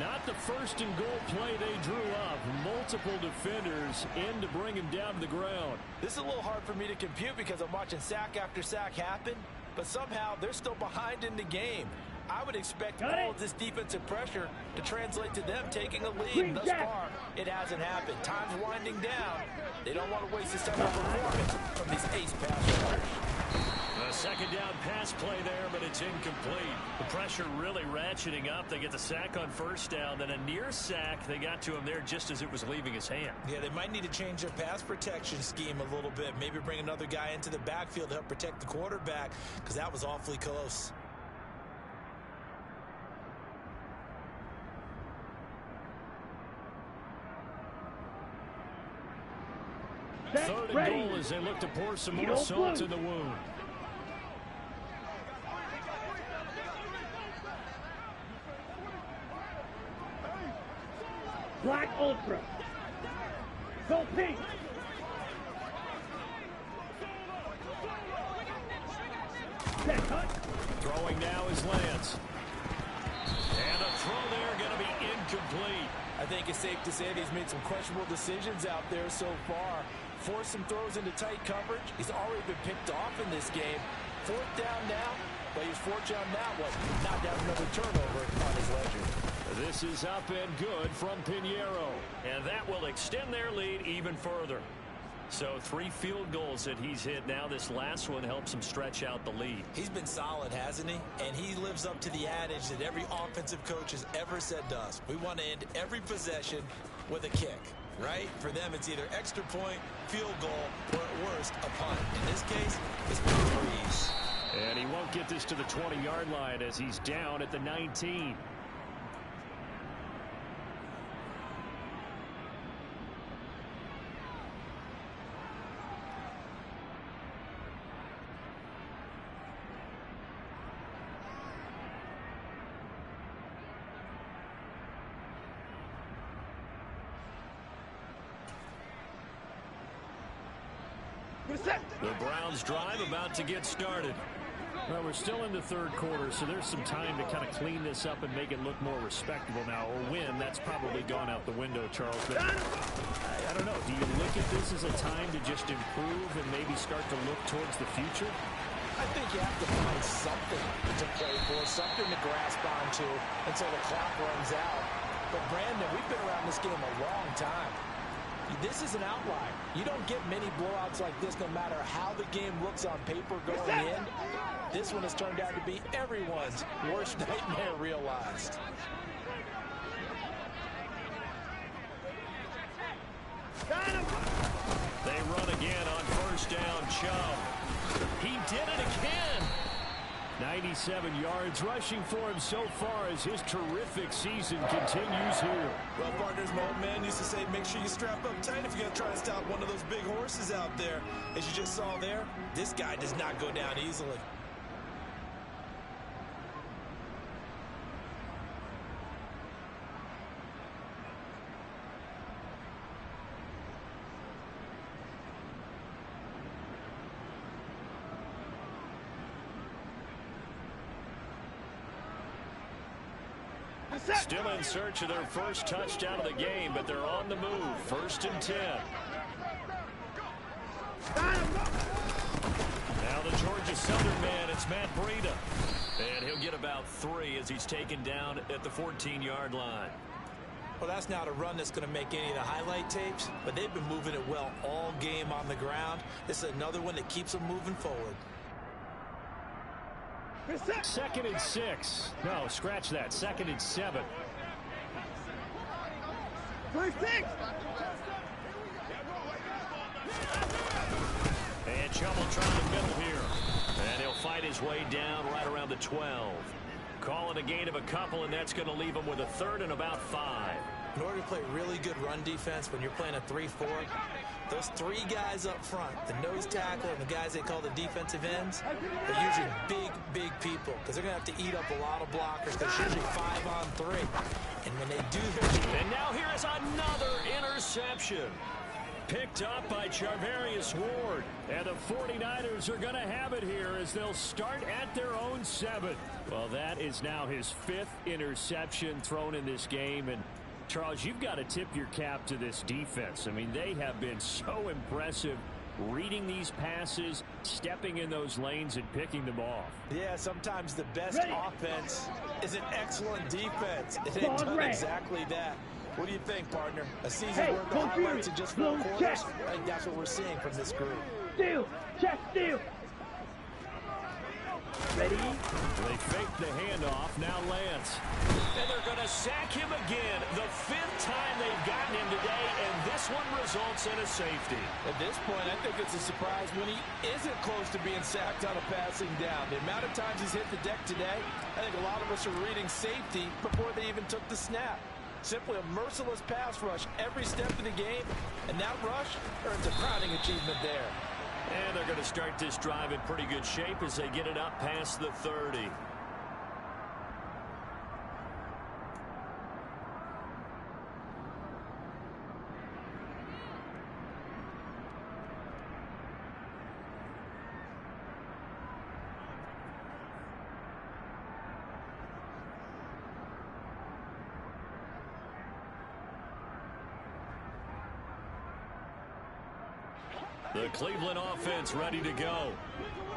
Not the 1st and goal play they drew up. Multiple defenders in to bring him down to the ground. This is a little hard for me to compute, because I'm watching sack after sack happen, but somehow they're still behind in the game. I would expect all of this defensive pressure to translate to them taking a lead. Thus far, it hasn't happened. Time's winding down. They don't want to waste this type of performance from these ace pass rushers. A 2nd down pass play there, but it's incomplete. The pressure really ratcheting up. They get the sack on 1st down, then a near sack. They got to him there just as it was leaving his hand. Yeah, they might need to change their pass protection scheme a little bit. Maybe bring another guy into the backfield to help protect the quarterback, because that was awfully close. Third and goal as they look to pour some more salt in the wound. Black Ultra. Go pink. Throwing now is Lance. And a throw there going to be incomplete. I think it's safe to say that he's made some questionable decisions out there so far. Forced some throws into tight coverage. He's already been picked off in this game. 4th down now, but he's fortunate on that one. Not to have another turnover on his ledger. This is up and good from Pinheiro. And that will extend their lead even further. So 3 field goals that he's hit now. This last one helps him stretch out the lead. He's been solid, hasn't he? And he lives up to the adage that every offensive coach has ever said to us. We want to end every possession with a kick, right? For them, it's either extra point, field goal, or at worst, a punt. In this case, it's been a breeze. And he won't get this to the 20-yard line as he's down at the 19. The Browns drive about to get started. Well, we're still in the third quarter, so there's some time to kind of clean this up and make it look more respectable now. A win, that's probably gone out the window, Charles. But I don't know. Do you look at this as a time to just improve and maybe start to look towards the future? I think you have to find something to play for, something to grasp onto until the clock runs out. But, Brandon, we've been around this game a long time. This is an outlier. You don't get many blowouts like this no matter how the game looks on paper going in. This one has turned out to be everyone's worst nightmare realized. They run again on first down. Chubb. He did it again. 97 yards rushing for him so far as his terrific season continues here. Well, partners, my old man used to say, make sure you strap up tight if you're going to try to stop one of those big horses out there. As you just saw there, this guy does not go down easily. Still in search of their first touchdown of the game, but they're on the move. First and 10. Now the Georgia Southern man, it's Matt Breida. And he'll get about 3 as he's taken down at the 14-yard line. Well, that's not a run that's going to make any of the highlight tapes, but they've been moving it well all game on the ground. This is another one that keeps them moving forward. Second and 6. No, scratch that. Second and 7. First 6. And Chubb will try the middle here. And he'll fight his way down right around the 12. Calling a gain of a couple, and that's going to leave him with a third and about 5. In order to play really good run defense when you're playing a 3-4, those 3 guys up front, the nose tackle and the guys they call the defensive ends, they're usually big people because they're going to have to eat up a lot of blockers because it's usually 5 on 3. And when they do their... And now here is another interception. Picked up by Charvarius Ward. And the 49ers are going to have it here as they'll start at their own 7. Well, that is now his 5th interception thrown in this game. And Charles, you've got to tip your cap to this defense. I mean, they have been so impressive reading these passes, stepping in those lanes, and picking them off. Yeah, sometimes the best offense is an excellent defense. It ain't done exactly that. What do you think, partner? A season's worth of highlights in just 4 quarters? I think that's what we're seeing from this group. Steal! Check steal! Ready? They fake the handoff. Now Lance. And they're going to sack him again. The 5th time they've gotten him today, and this one results in a safety. At this point, I think it's a surprise when he isn't close to being sacked on a passing down. The amount of times he's hit the deck today, I think a lot of us are reading safety before they even took the snap. Simply a merciless pass rush every step of the game, and that rush earns a crowning achievement there. And they're going to start this drive in pretty good shape as they get it up past the 30. The Cleveland offense ready to go.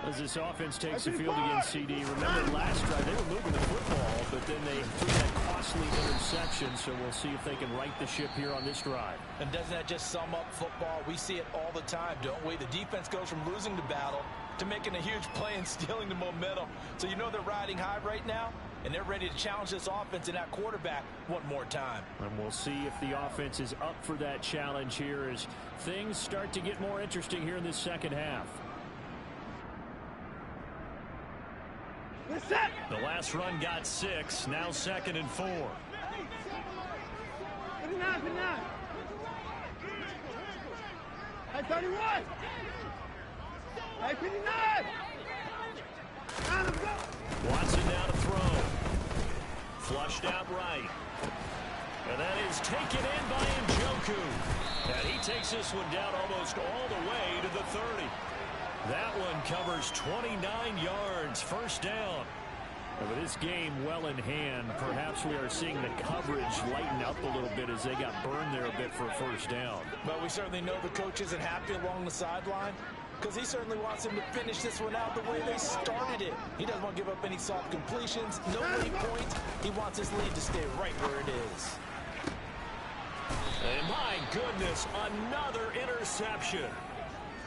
As this offense takes the field against CD, remember last drive they were moving the football, but then they threw that costly interception, so we'll see if they can right the ship here on this drive. And doesn't that just sum up football? We see it all the time, don't we? The defense goes from losing the battle to making a huge play and stealing the momentum. So you know they're riding high right now, and they're ready to challenge this offense and that quarterback one more time. And we'll see if the offense is up for that challenge here as things start to get more interesting here in this second half. The last run got 6, now 2nd and 4. Good enough, good enough. At 31. At 59. Watson now to throw. Flushed out right. And that is taken in by Njoku. And he takes this one down almost all the way to the 30. That one covers 29 yards, first down. And with this game well in hand, perhaps we are seeing the coverage lighten up a little bit as they got burned there a bit for a first down. But we certainly know the coach isn't happy along the sideline because he certainly wants them to finish this one out the way they started it. He doesn't want to give up any soft completions, no winning points. He wants his lead to stay right where it is. And my goodness, another interception.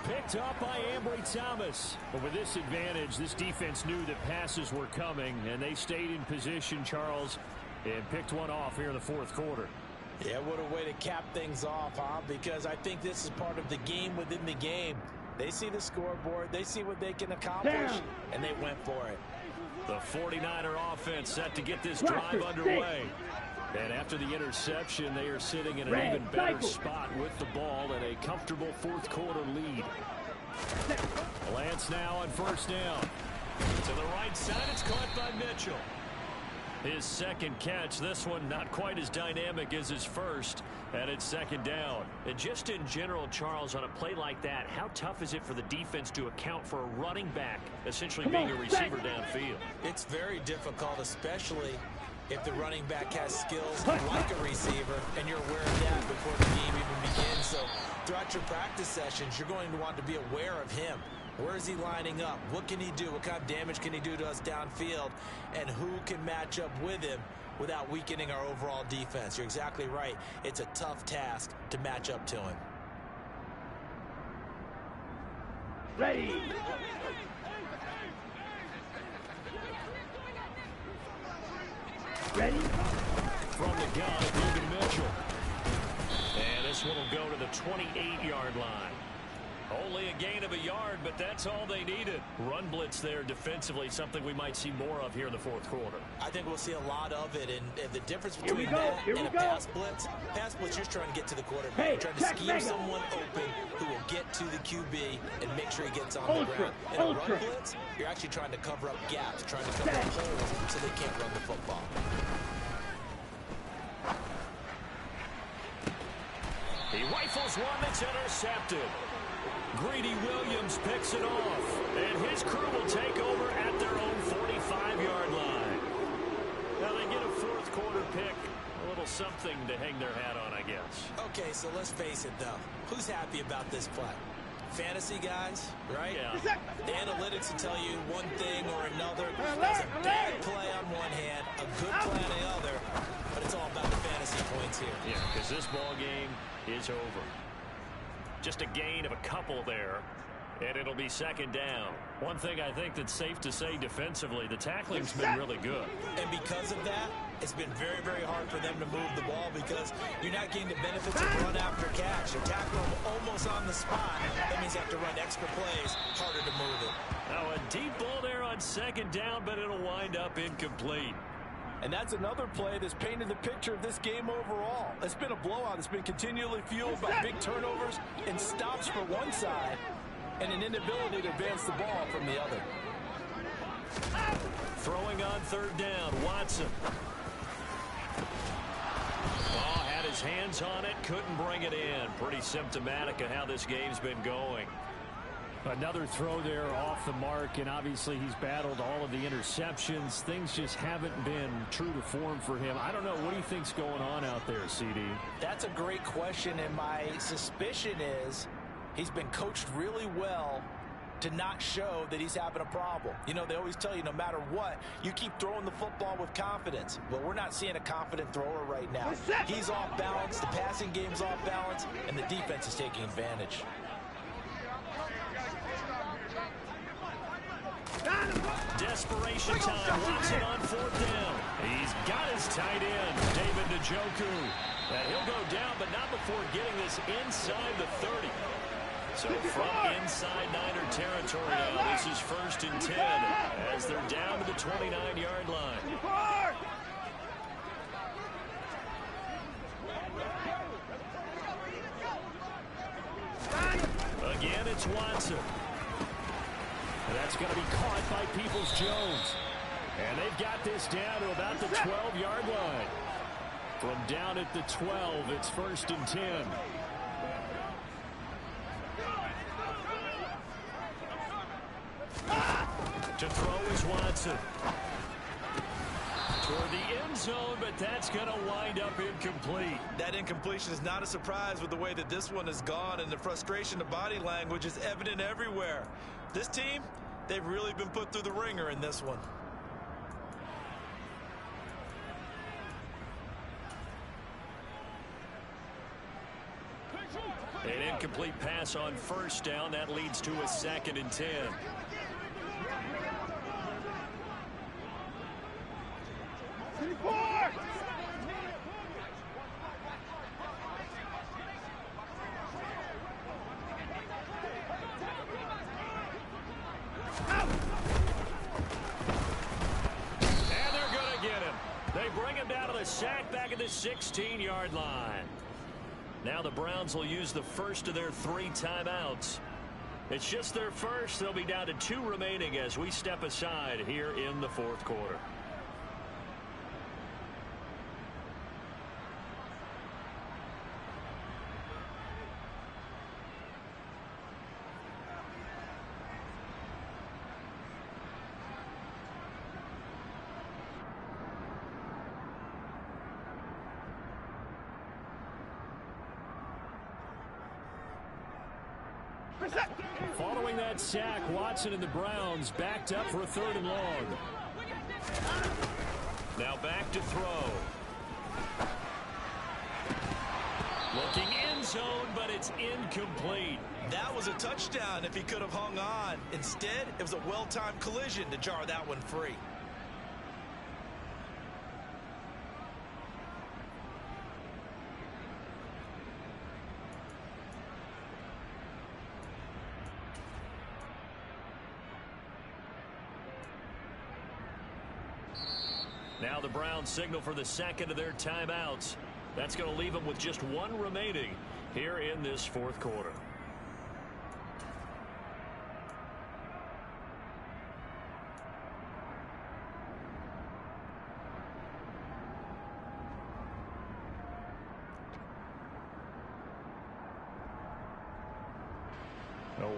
Picked up by Ambry Thomas. But with this advantage, this defense knew that passes were coming, and they stayed in position, Charles, and picked one off here in the fourth quarter. Yeah, what a way to cap things off, huh? Because I think this is part of the game within the game. They see the scoreboard, they see what they can accomplish, and they went for it. The 49er offense set to get this drive underway. And after the interception, they are sitting in an even better spot with the ball and a comfortable fourth quarter lead. Lance now on first down. To the right side, it's caught by Mitchell. His second catch, this one not quite as dynamic as his first, and it's second down. And just in general, Charles, on a play like that, how tough is it for the defense to account for a running back essentially being a receiver downfield? It's very difficult, especially if the running back has skills like a receiver, and you're aware of that before the game even begins. So throughout your practice sessions, you're going to want to be aware of him. Where is he lining up? What can he do? What kind of damage can he do to us downfield? And who can match up with him without weakening our overall defense? You're exactly right. It's a tough task to match up to him. Ready. Ready? From the gun, David Mitchell. And this one will go to the 28-yard line. Only a gain of a yard, but that's all they needed. Run blitz there defensively, something we might see more of here in the fourth quarter. I think we'll see a lot of it, and the difference between that and a pass blitz, you're trying to get to the quarterback. You're trying to scheme someone open who will get to the QB and make sure he gets on the ground. In a run blitz, you're actually trying to cover up gaps, trying to cover up holes so they can't run the football. He rifles one that's intercepted. Greedy Williams picks it off, and his crew will take over at their own 45-yard line. Now they get a fourth quarter pick, a little something to hang their hat on, I guess. Okay, so let's face it, though. Who's happy about this play? Fantasy guys, right? Yeah. The analytics will tell you one thing or another. There's a bad play on one hand, a good play on the other, but it's all about the fantasy points here. Yeah, because this ball game is over. Just a gain of a couple there, and it'll be second down. One thing I think that's safe to say defensively, the tackling's been really good. And because of that, it's been very, very hard for them to move the ball because you're not getting the benefits of run after catch. You tackle them almost on the spot. That means you have to run extra plays, harder to move it. Now a deep ball there on second down, but it'll wind up incomplete. And that's another play that's painted the picture of this game overall. It's been a blowout. It's been continually fueled by big turnovers and stops for one side and an inability to advance the ball from the other. Throwing on third down, Watson. Oh, had his hands on it, couldn't bring it in. Pretty symptomatic of how this game's been going. Another throw there off the mark, and obviously he's battled all of the interceptions. Things just haven't been true to form for him. I don't know. What do you think's going on out there, CD? That's a great question, and my suspicion is he's been coached really well to not show that he's having a problem. You know, they always tell you no matter what, you keep throwing the football with confidence. Well, we're not seeing a confident thrower right now. He's off balance, the passing game's off balance, and the defense is taking advantage. Desperation time. Watson on fourth down. He's got his tight end, David Njoku. And he'll go down, but not before getting this inside the 30. So from inside Niner territory now, this is first and 10 as they're down to the 29-yard line. Again, it's Watson. And that's going to be caught by Peoples-Jones. And they've got this down to about the 12-yard line. From down at the 12, it's 1st and 10. To throw is Watson. Toward the end zone, but that's going to wind up incomplete. That incompletion is not a surprise with the way that this one has gone, and the frustration of body language is evident everywhere. This team, they've really been put through the ringer in this one. An incomplete pass on 1st down. That leads to a 2nd and 10. Sack back at the 16-yard line. Now the Browns will use the first of their 3 timeouts. It's just their first. They'll be down to 2 remaining as we step aside here in the 4th quarter. Following that sack, Watson and the Browns backed up for a 3rd and long. Now back to throw. Looking end zone, but it's incomplete. That was a touchdown if he could have hung on. Instead, it was a well-timed collision to jar that one free. Now the Browns signal for the 2nd of their timeouts. That's going to leave them with just 1 remaining here in this 4th quarter.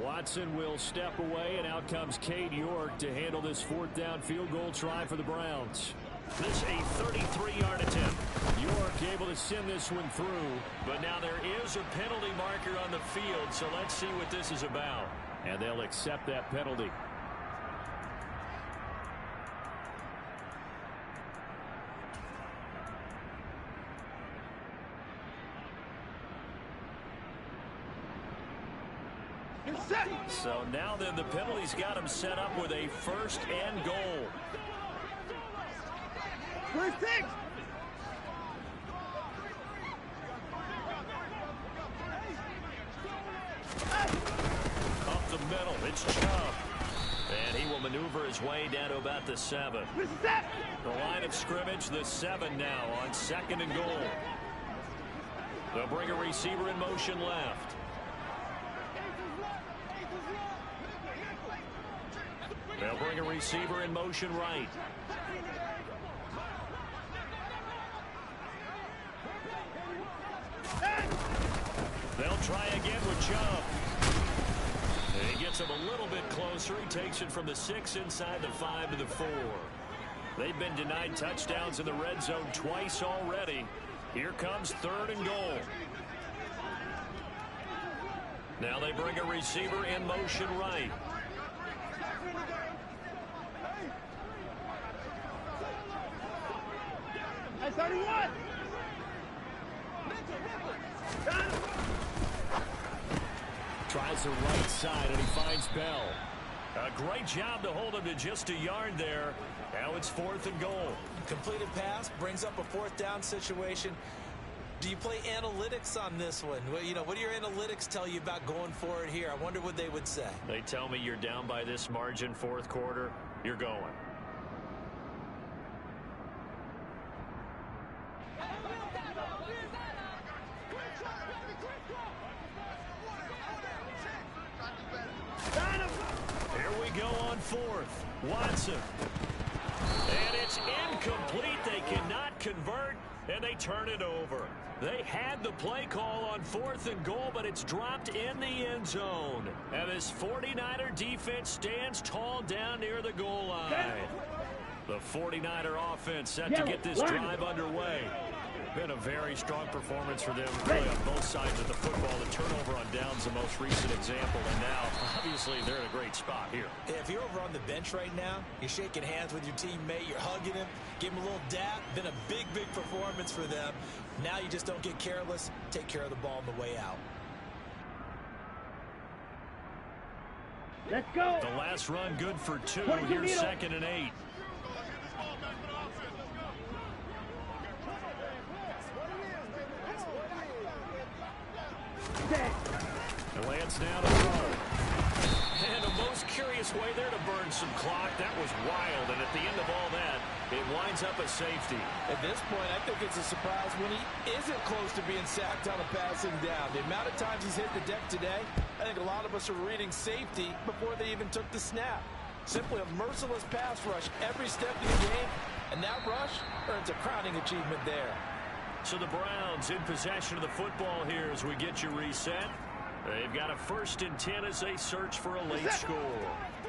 Watson will step away, and out comes Cade York to handle this 4th down field goal try for the Browns. This a 33-yard attempt. York able to send this one through, but now there is a penalty marker on the field, so let's see what this is about. And they'll accept that penalty. So now then the penalty's got him set up with a 1st and goal. First six. Up the middle, it's Chubb. And he will maneuver his way down to about the 7. The line of scrimmage, the 7 now on 2nd and goal. They'll bring a receiver in motion left. They'll bring a receiver in motion right. They'll try again with Chubb. And he gets him a little bit closer. He takes it from the 6 inside the 5 to the 4. They've been denied touchdowns in the red zone twice already. Here comes 3rd and goal. Now they bring a receiver in motion right. That's 31. Tries the right side, and he finds Bell. A great job to hold him to just a yard there. Now it's 4th and goal. Completed pass brings up a 4th down situation. Do you play analytics on this one? Well, you know, what do your analytics tell you about going for it here? I wonder what they would say. They tell me you're down by this margin 4th quarter. You're going. Here we go on 4th. Watson. And it's incomplete. They cannot convert. and they turn it over. They had the play call on 4th and goal, but it's dropped in the end zone. And this 49er defense stands tall down near the goal line. The 49er offense set to get this drive underway. Been a very strong performance for them, really on both sides of the football. The turnover on downs the most recent example, and now, obviously, they're in a great spot here. If you're over on the bench right now, you're shaking hands with your teammate, you're hugging him, give him a little dap. Been a big, big performance for them. Now you just don't get careless. Take care of the ball on the way out. Let's go. The last run good for 2. Here's 2nd and 8. And Lance now to throw. And a most curious way there to burn some clock. That was wild. And at the end of all that, it winds up a safety. At this point, I think it's a surprise when he isn't close to being sacked on a passing down. The amount of times he's hit the deck today, I think a lot of us are reading safety before they even took the snap. Simply a merciless pass rush every step of the game. And that rush earns a crowning achievement there. So the Browns in possession of the football here as we get you reset. They've got a 1st and 10 as they search for a late score.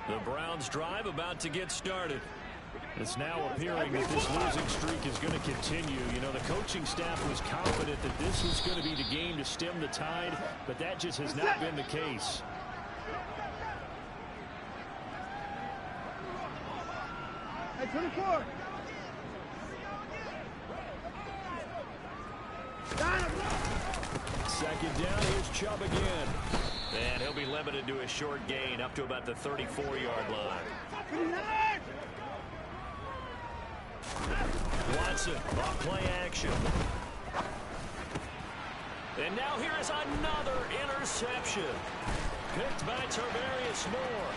The Browns drive about to get started. It's now appearing that this losing streak is going to continue. You know, the coaching staff was confident that this was going to be the game to stem the tide, but that just has not been the case. Hey, 24. Second down, here's Chubb again. And he'll be limited to a short gain up to about the 34-yard line. Watson, off play action. And now here is another interception. Picked by Tarvarius Moore.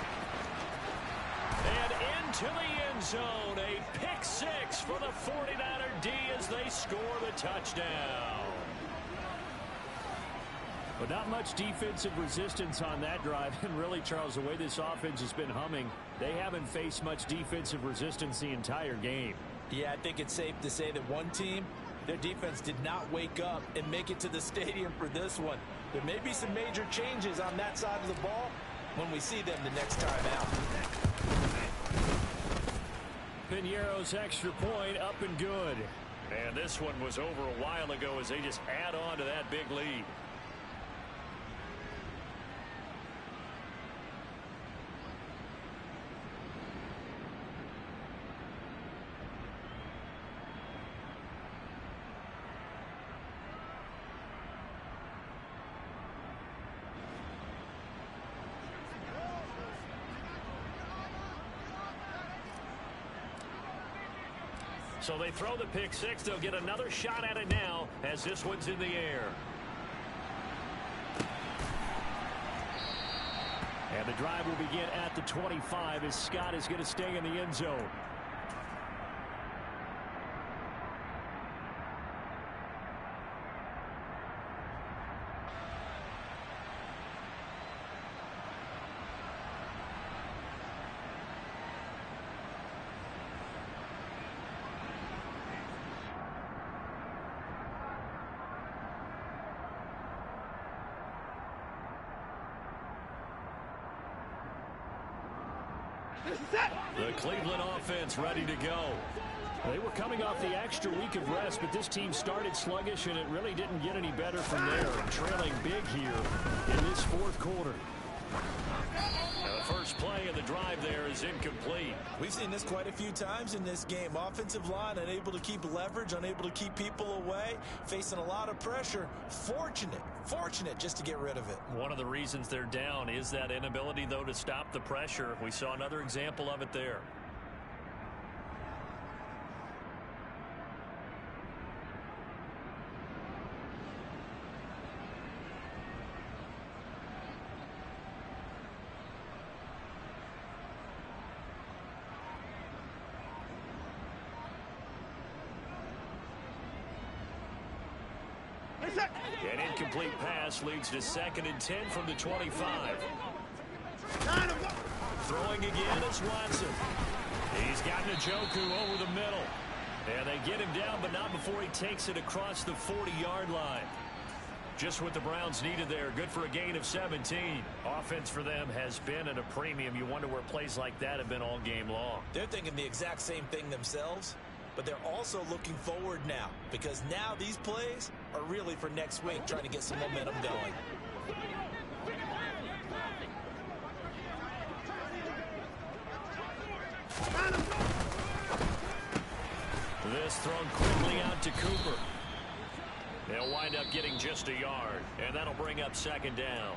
And into the end zone, a pick 6 for the 49er D as they score the touchdown. But not much defensive resistance on that drive. And really, Charles, the way this offense has been humming, they haven't faced much defensive resistance the entire game. Yeah, I think it's safe to say that one team, their defense did not wake up and make it to the stadium for this one. There may be some major changes on that side of the ball when we see them the next time out. Piñeiro's extra point up and good. And this one was over a while ago as they just add on to that big lead. So they throw the pick 6. They'll get another shot at it now as this one's in the air. And the drive will begin at the 25 as Scott is going to stay in the end zone. The Cleveland offense ready to go. They were coming off the extra week of rest, but this team started sluggish, and it really didn't get any better from there. And trailing big here in this 4th quarter. The first play of the drive there is incomplete. We've seen this quite a few times in this game. Offensive line unable to keep leverage, unable to keep people away, facing a lot of pressure. Fortunate just to get rid of it. One of the reasons they're down is that inability, though, to stop the pressure. We saw another example of it there. An incomplete pass leads to 2nd and 10 from the 25. Throwing again is Watson. He's got Njoku over the middle. And they get him down, but not before he takes it across the 40-yard line. Just what the Browns needed there. Good for a gain of 17. Offense for them has been at a premium. You wonder where plays like that have been all game long. They're thinking the exact same thing themselves, but they're also looking forward now because now these plays are really for next week, trying to get some momentum going. This thrown quickly out to Cooper. They'll wind up getting just a yard, and that'll bring up second down.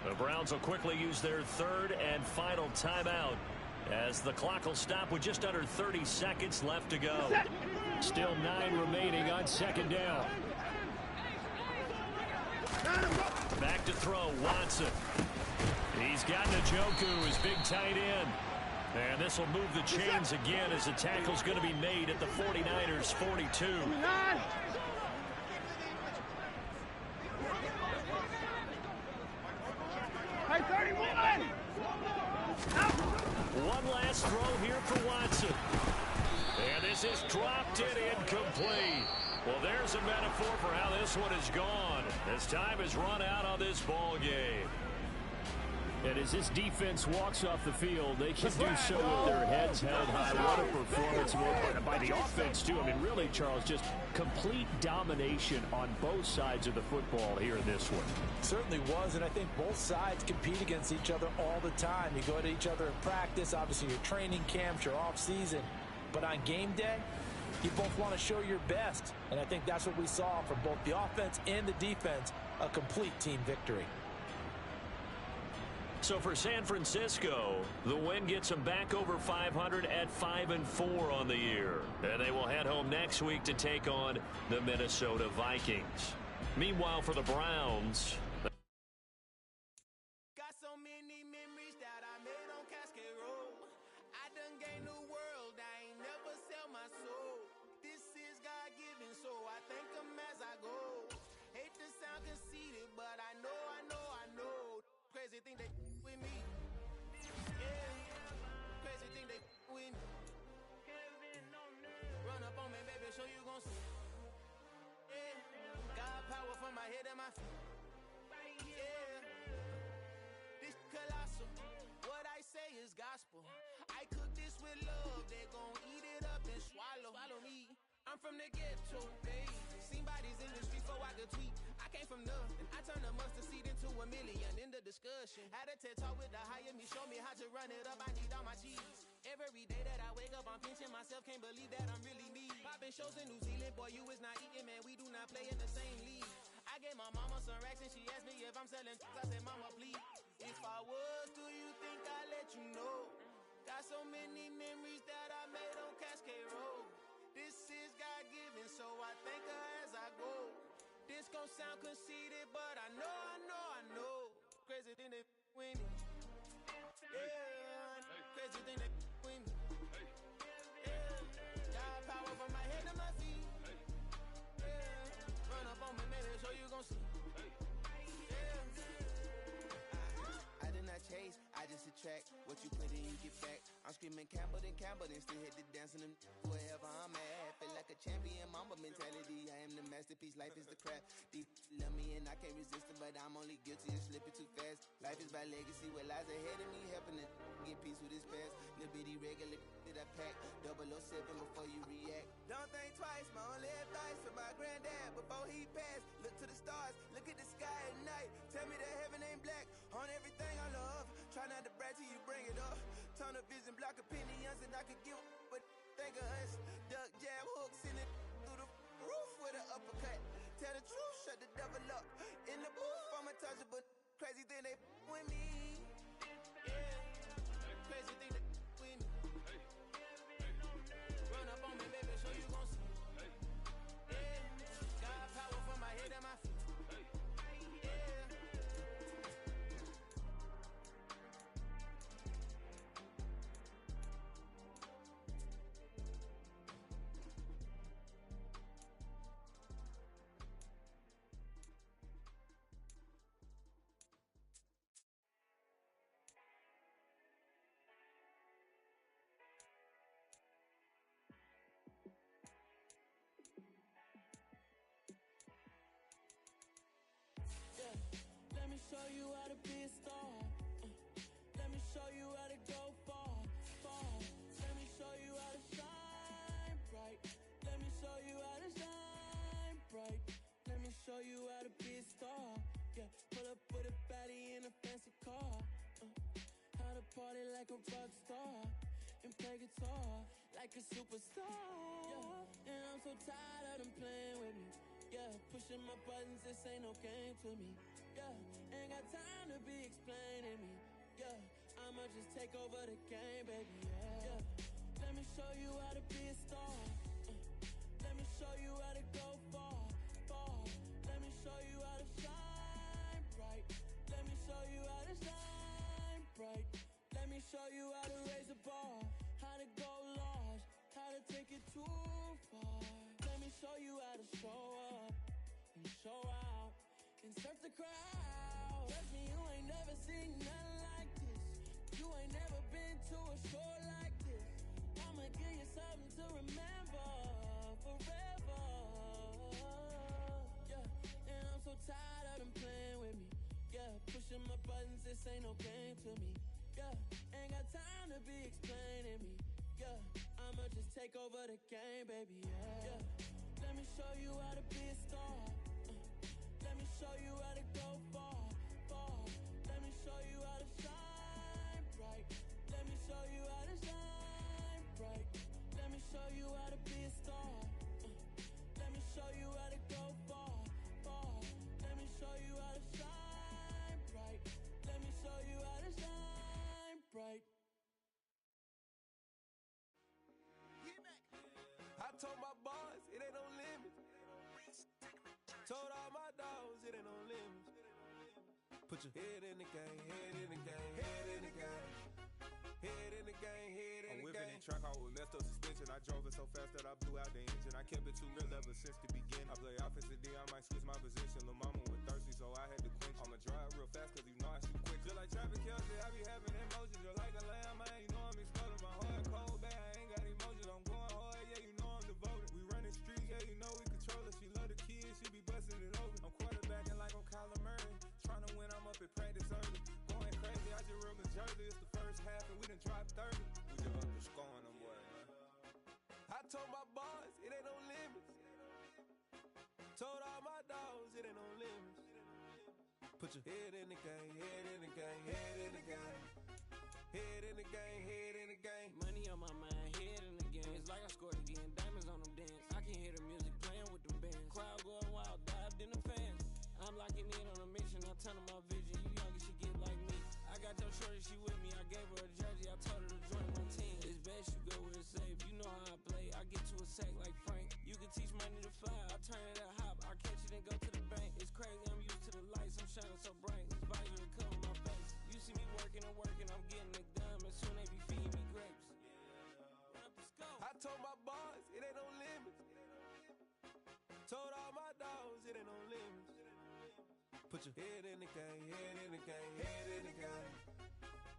The Browns will quickly use their third and final timeout as the clock will stop with just under 30 seconds left to go. Still 9 remaining on second down. Back to throw, Watson. He's got Njoku, his big tight end. And this will move the chains again as the tackle's going to be made at the 49ers' 42. One last throw here for Watson. And this is dropped and incomplete. Well, there's a metaphor for how this one is gone. As time has run out on this ball game. And as this defense walks off the field, they can do so with their heads held high. What a performance by the offense, too. I mean, really, Charles, just complete domination on both sides of the football here in this one. Certainly was, and I think both sides compete against each other all the time. You go to each other in practice, obviously your training camps, your off-season. But on game day, you both want to show your best. And I think that's what we saw from both the offense and the defense, a complete team victory. So for San Francisco, the win gets them back over 500 at 5-4 on the year. And they will head home next week to take on the Minnesota Vikings. Meanwhile, for the Browns, got so many memories that I made on Cascade Road. I done gained the world, I ain't never sell my soul. This is God-given, so I thank him as I go. Hate to sound conceited, but I know. Crazy thing they with me. Yeah. Crazy thing they with me. Run up on me, baby, show you gon' see. Yeah. God power from my head and my feet. Yeah. This colossal. What I say is gospel. I cook this with love. They gon' eat it up and swallow me. I'm from the ghetto, baby. Seen bodies in the streets so I could tweet. I came from nothing. I turned a mustard seed into a million. In the discussion, had a TED talk with the higher me. Show me how to run it up. I need all my cheese. Every day that I wake up, I'm pinching myself. Can't believe that I'm really me. Popping shows in New Zealand, boy, you is not eating, man. We do not play in the same league. I gave my mama some racks and she asked me if I'm selling. I said, mama, please. If I was, do you think I'd let you know? Got so many memories that I made on Cascade Road. This is God-given, so I thank her as I go. This gon' sound conceited, but I know. Crazy thing they with me. Yeah, crazy thing they with me. Yeah, got power from my head to my feet. Yeah, run up on me, maybe so you gon' see. Yeah, I did not chase, I just attract. What you put in, you get back. I'm screaming Campbell, then still hit the dance and them wherever I'm at. Feel like a champion, mamba mentality. I am the masterpiece, life is the craft. Deep love me and I can't resist it, but I'm only guilty of slipping too fast. Life is by legacy, what lies ahead of me, helping to get peace with his past. Little bitty regular that I pack, 007 before you react. Don't think twice, my only advice for my granddad before he passed. Look to the stars, look at the sky at night. Tell me that heaven ain't black on everything I love. Try not to brag till you bring it up. Tunnel vision, block opinions, and I could give but think of us. Duck jab hooks in it through the roof with an uppercut. Tell the truth, shut the devil up. In the booth, I'm untouchable. Crazy thing they with me. Yeah, crazy thing they with me. Run up on me, baby, so you gon' see. Yeah, got power from my head and my feet. show you how to be a star. Let me show you how to go far, far. Let me show you how to shine bright. Let me show you how to shine bright. Let me show you how to be a star. Yeah, pull up with a baddie in a fancy car. How to party like a rock star and play guitar like a superstar. Yeah, and I'm so tired of them playing with me. Yeah, pushing my buttons, this ain't no game to me. Yeah, ain't got time to be explaining me. Yeah, I'ma just take over the game, baby. Yeah, let me show you how to be a star. Let me show you how to go far, far. Let me show you how to shine bright. Let me show you how to shine bright. Let me show you how to raise a bar, how to go large, how to take it too far. Let me show you how to show up and show out and surf the crowd. Trust me, you ain't never seen nothing like this. You ain't never been to a show like this. I'ma give you something to remember forever. Yeah, and I'm so tired of them playing with me. Yeah, pushing my buttons, this ain't no game to me. Yeah, ain't got time to be explaining me. Yeah, I'ma just take over the game, baby. Yeah, let me show you how to be a star. Let me show you how to go far, far. Let me show you how to shine bright. Let me show you how to shine bright. Let me show you how to be a star. Let me show you how to go far, far. Let me show you how to shine bright. Let me show you how to shine bright. I told my boys it ain't no limit. Told all my dogs it ain't no limit. Put your head in the game, head in the game, head in the game. Head in the game, head in the game. I'm whipping in track out with messed up suspension. I drove it so fast that I blew out the engine. I kept it too real ever since the beginning. I play offensive D, I might switch my position. Lil' mama was thirsty, so I had to quench. I'ma drive real fast, cause you know I shoot quick. Just like traffic Kelsey, I be having emotions. Just like a lamb, man, you know I'm exploding. My heart cold, bad, I ain't got emotions. I'm going hard, yeah, you know I'm devoted. We running streets, yeah, you know we control it. She love the kids, she be busting it over. I'm quarterbacking like I'm Kyler Murray. Trying to win, I'm up at practice early. Going crazy, I just rub the jersey. It's the first half and we done dropped 30. We just up the scoring them, boy, man. I told my boys it ain't no limits. Told all my dogs it ain't no limits. Put your head in the game, head in the game, head in the game. Head in the game, head in the game. Money on my mind, head in the game. It's like I scored again, diamonds on them dance. I can hear the music playing with them bands. Crowd going wild, dived in the fans. I'm locking in on a mission, I'm telling my vision. You young and she get like me. I got your shorty, she with me. I gave her a jersey, I told her to join my team. It's best you go where it's safe. You know how I play. I get to a sack like Frank. You can teach money to fly. I turn it up hop. I catch it and go to the bank. It's crazy, I'm used to the lights. I'm shining so bright. This visor to cover my face. You see me working and working. I'm getting it done. And soon they be feeding me grapes. Run up the scope. I told my boys it ain't no limits. Told all my dogs it ain't no limits. Put your head in the game, head in the game, head in the game.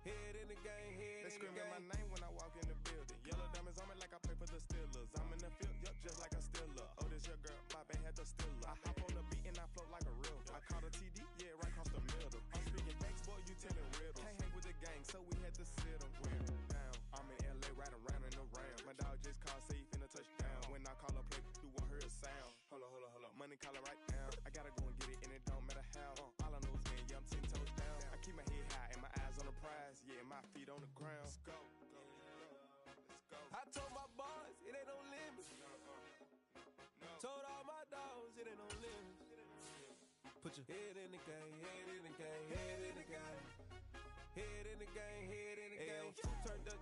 Head in the game, head in the game. They screaming my name when I walk in the building. Yellow diamonds on me like I play for the Steelers. I'm in the field, yup, just like a Steeler. Oh, this your girl, my band had the Steeler. I hop on the beat and I float like a river. I caught a TD, yeah, right across the middle. I'm speaking facts, boy, you telling riddles. Can't hang with the gang, so we had to sit them down. I'm in LA, right around and around. My dog just called, say he finna touchdown. When I call a play, you won't hear a sound. Hold up. Money call it right now. I gotta go and get it, and it don't matter how. All I know is yeah, I'm 10 toes down. I keep my head high and my eyes on the prize. Yeah, my feet on the ground. Let's go. I told my boys it ain't no limits. Told all my dogs it ain't no limits. Put your head in the game, head in the game, head in the game. Head in the game, head in the game. Turned up,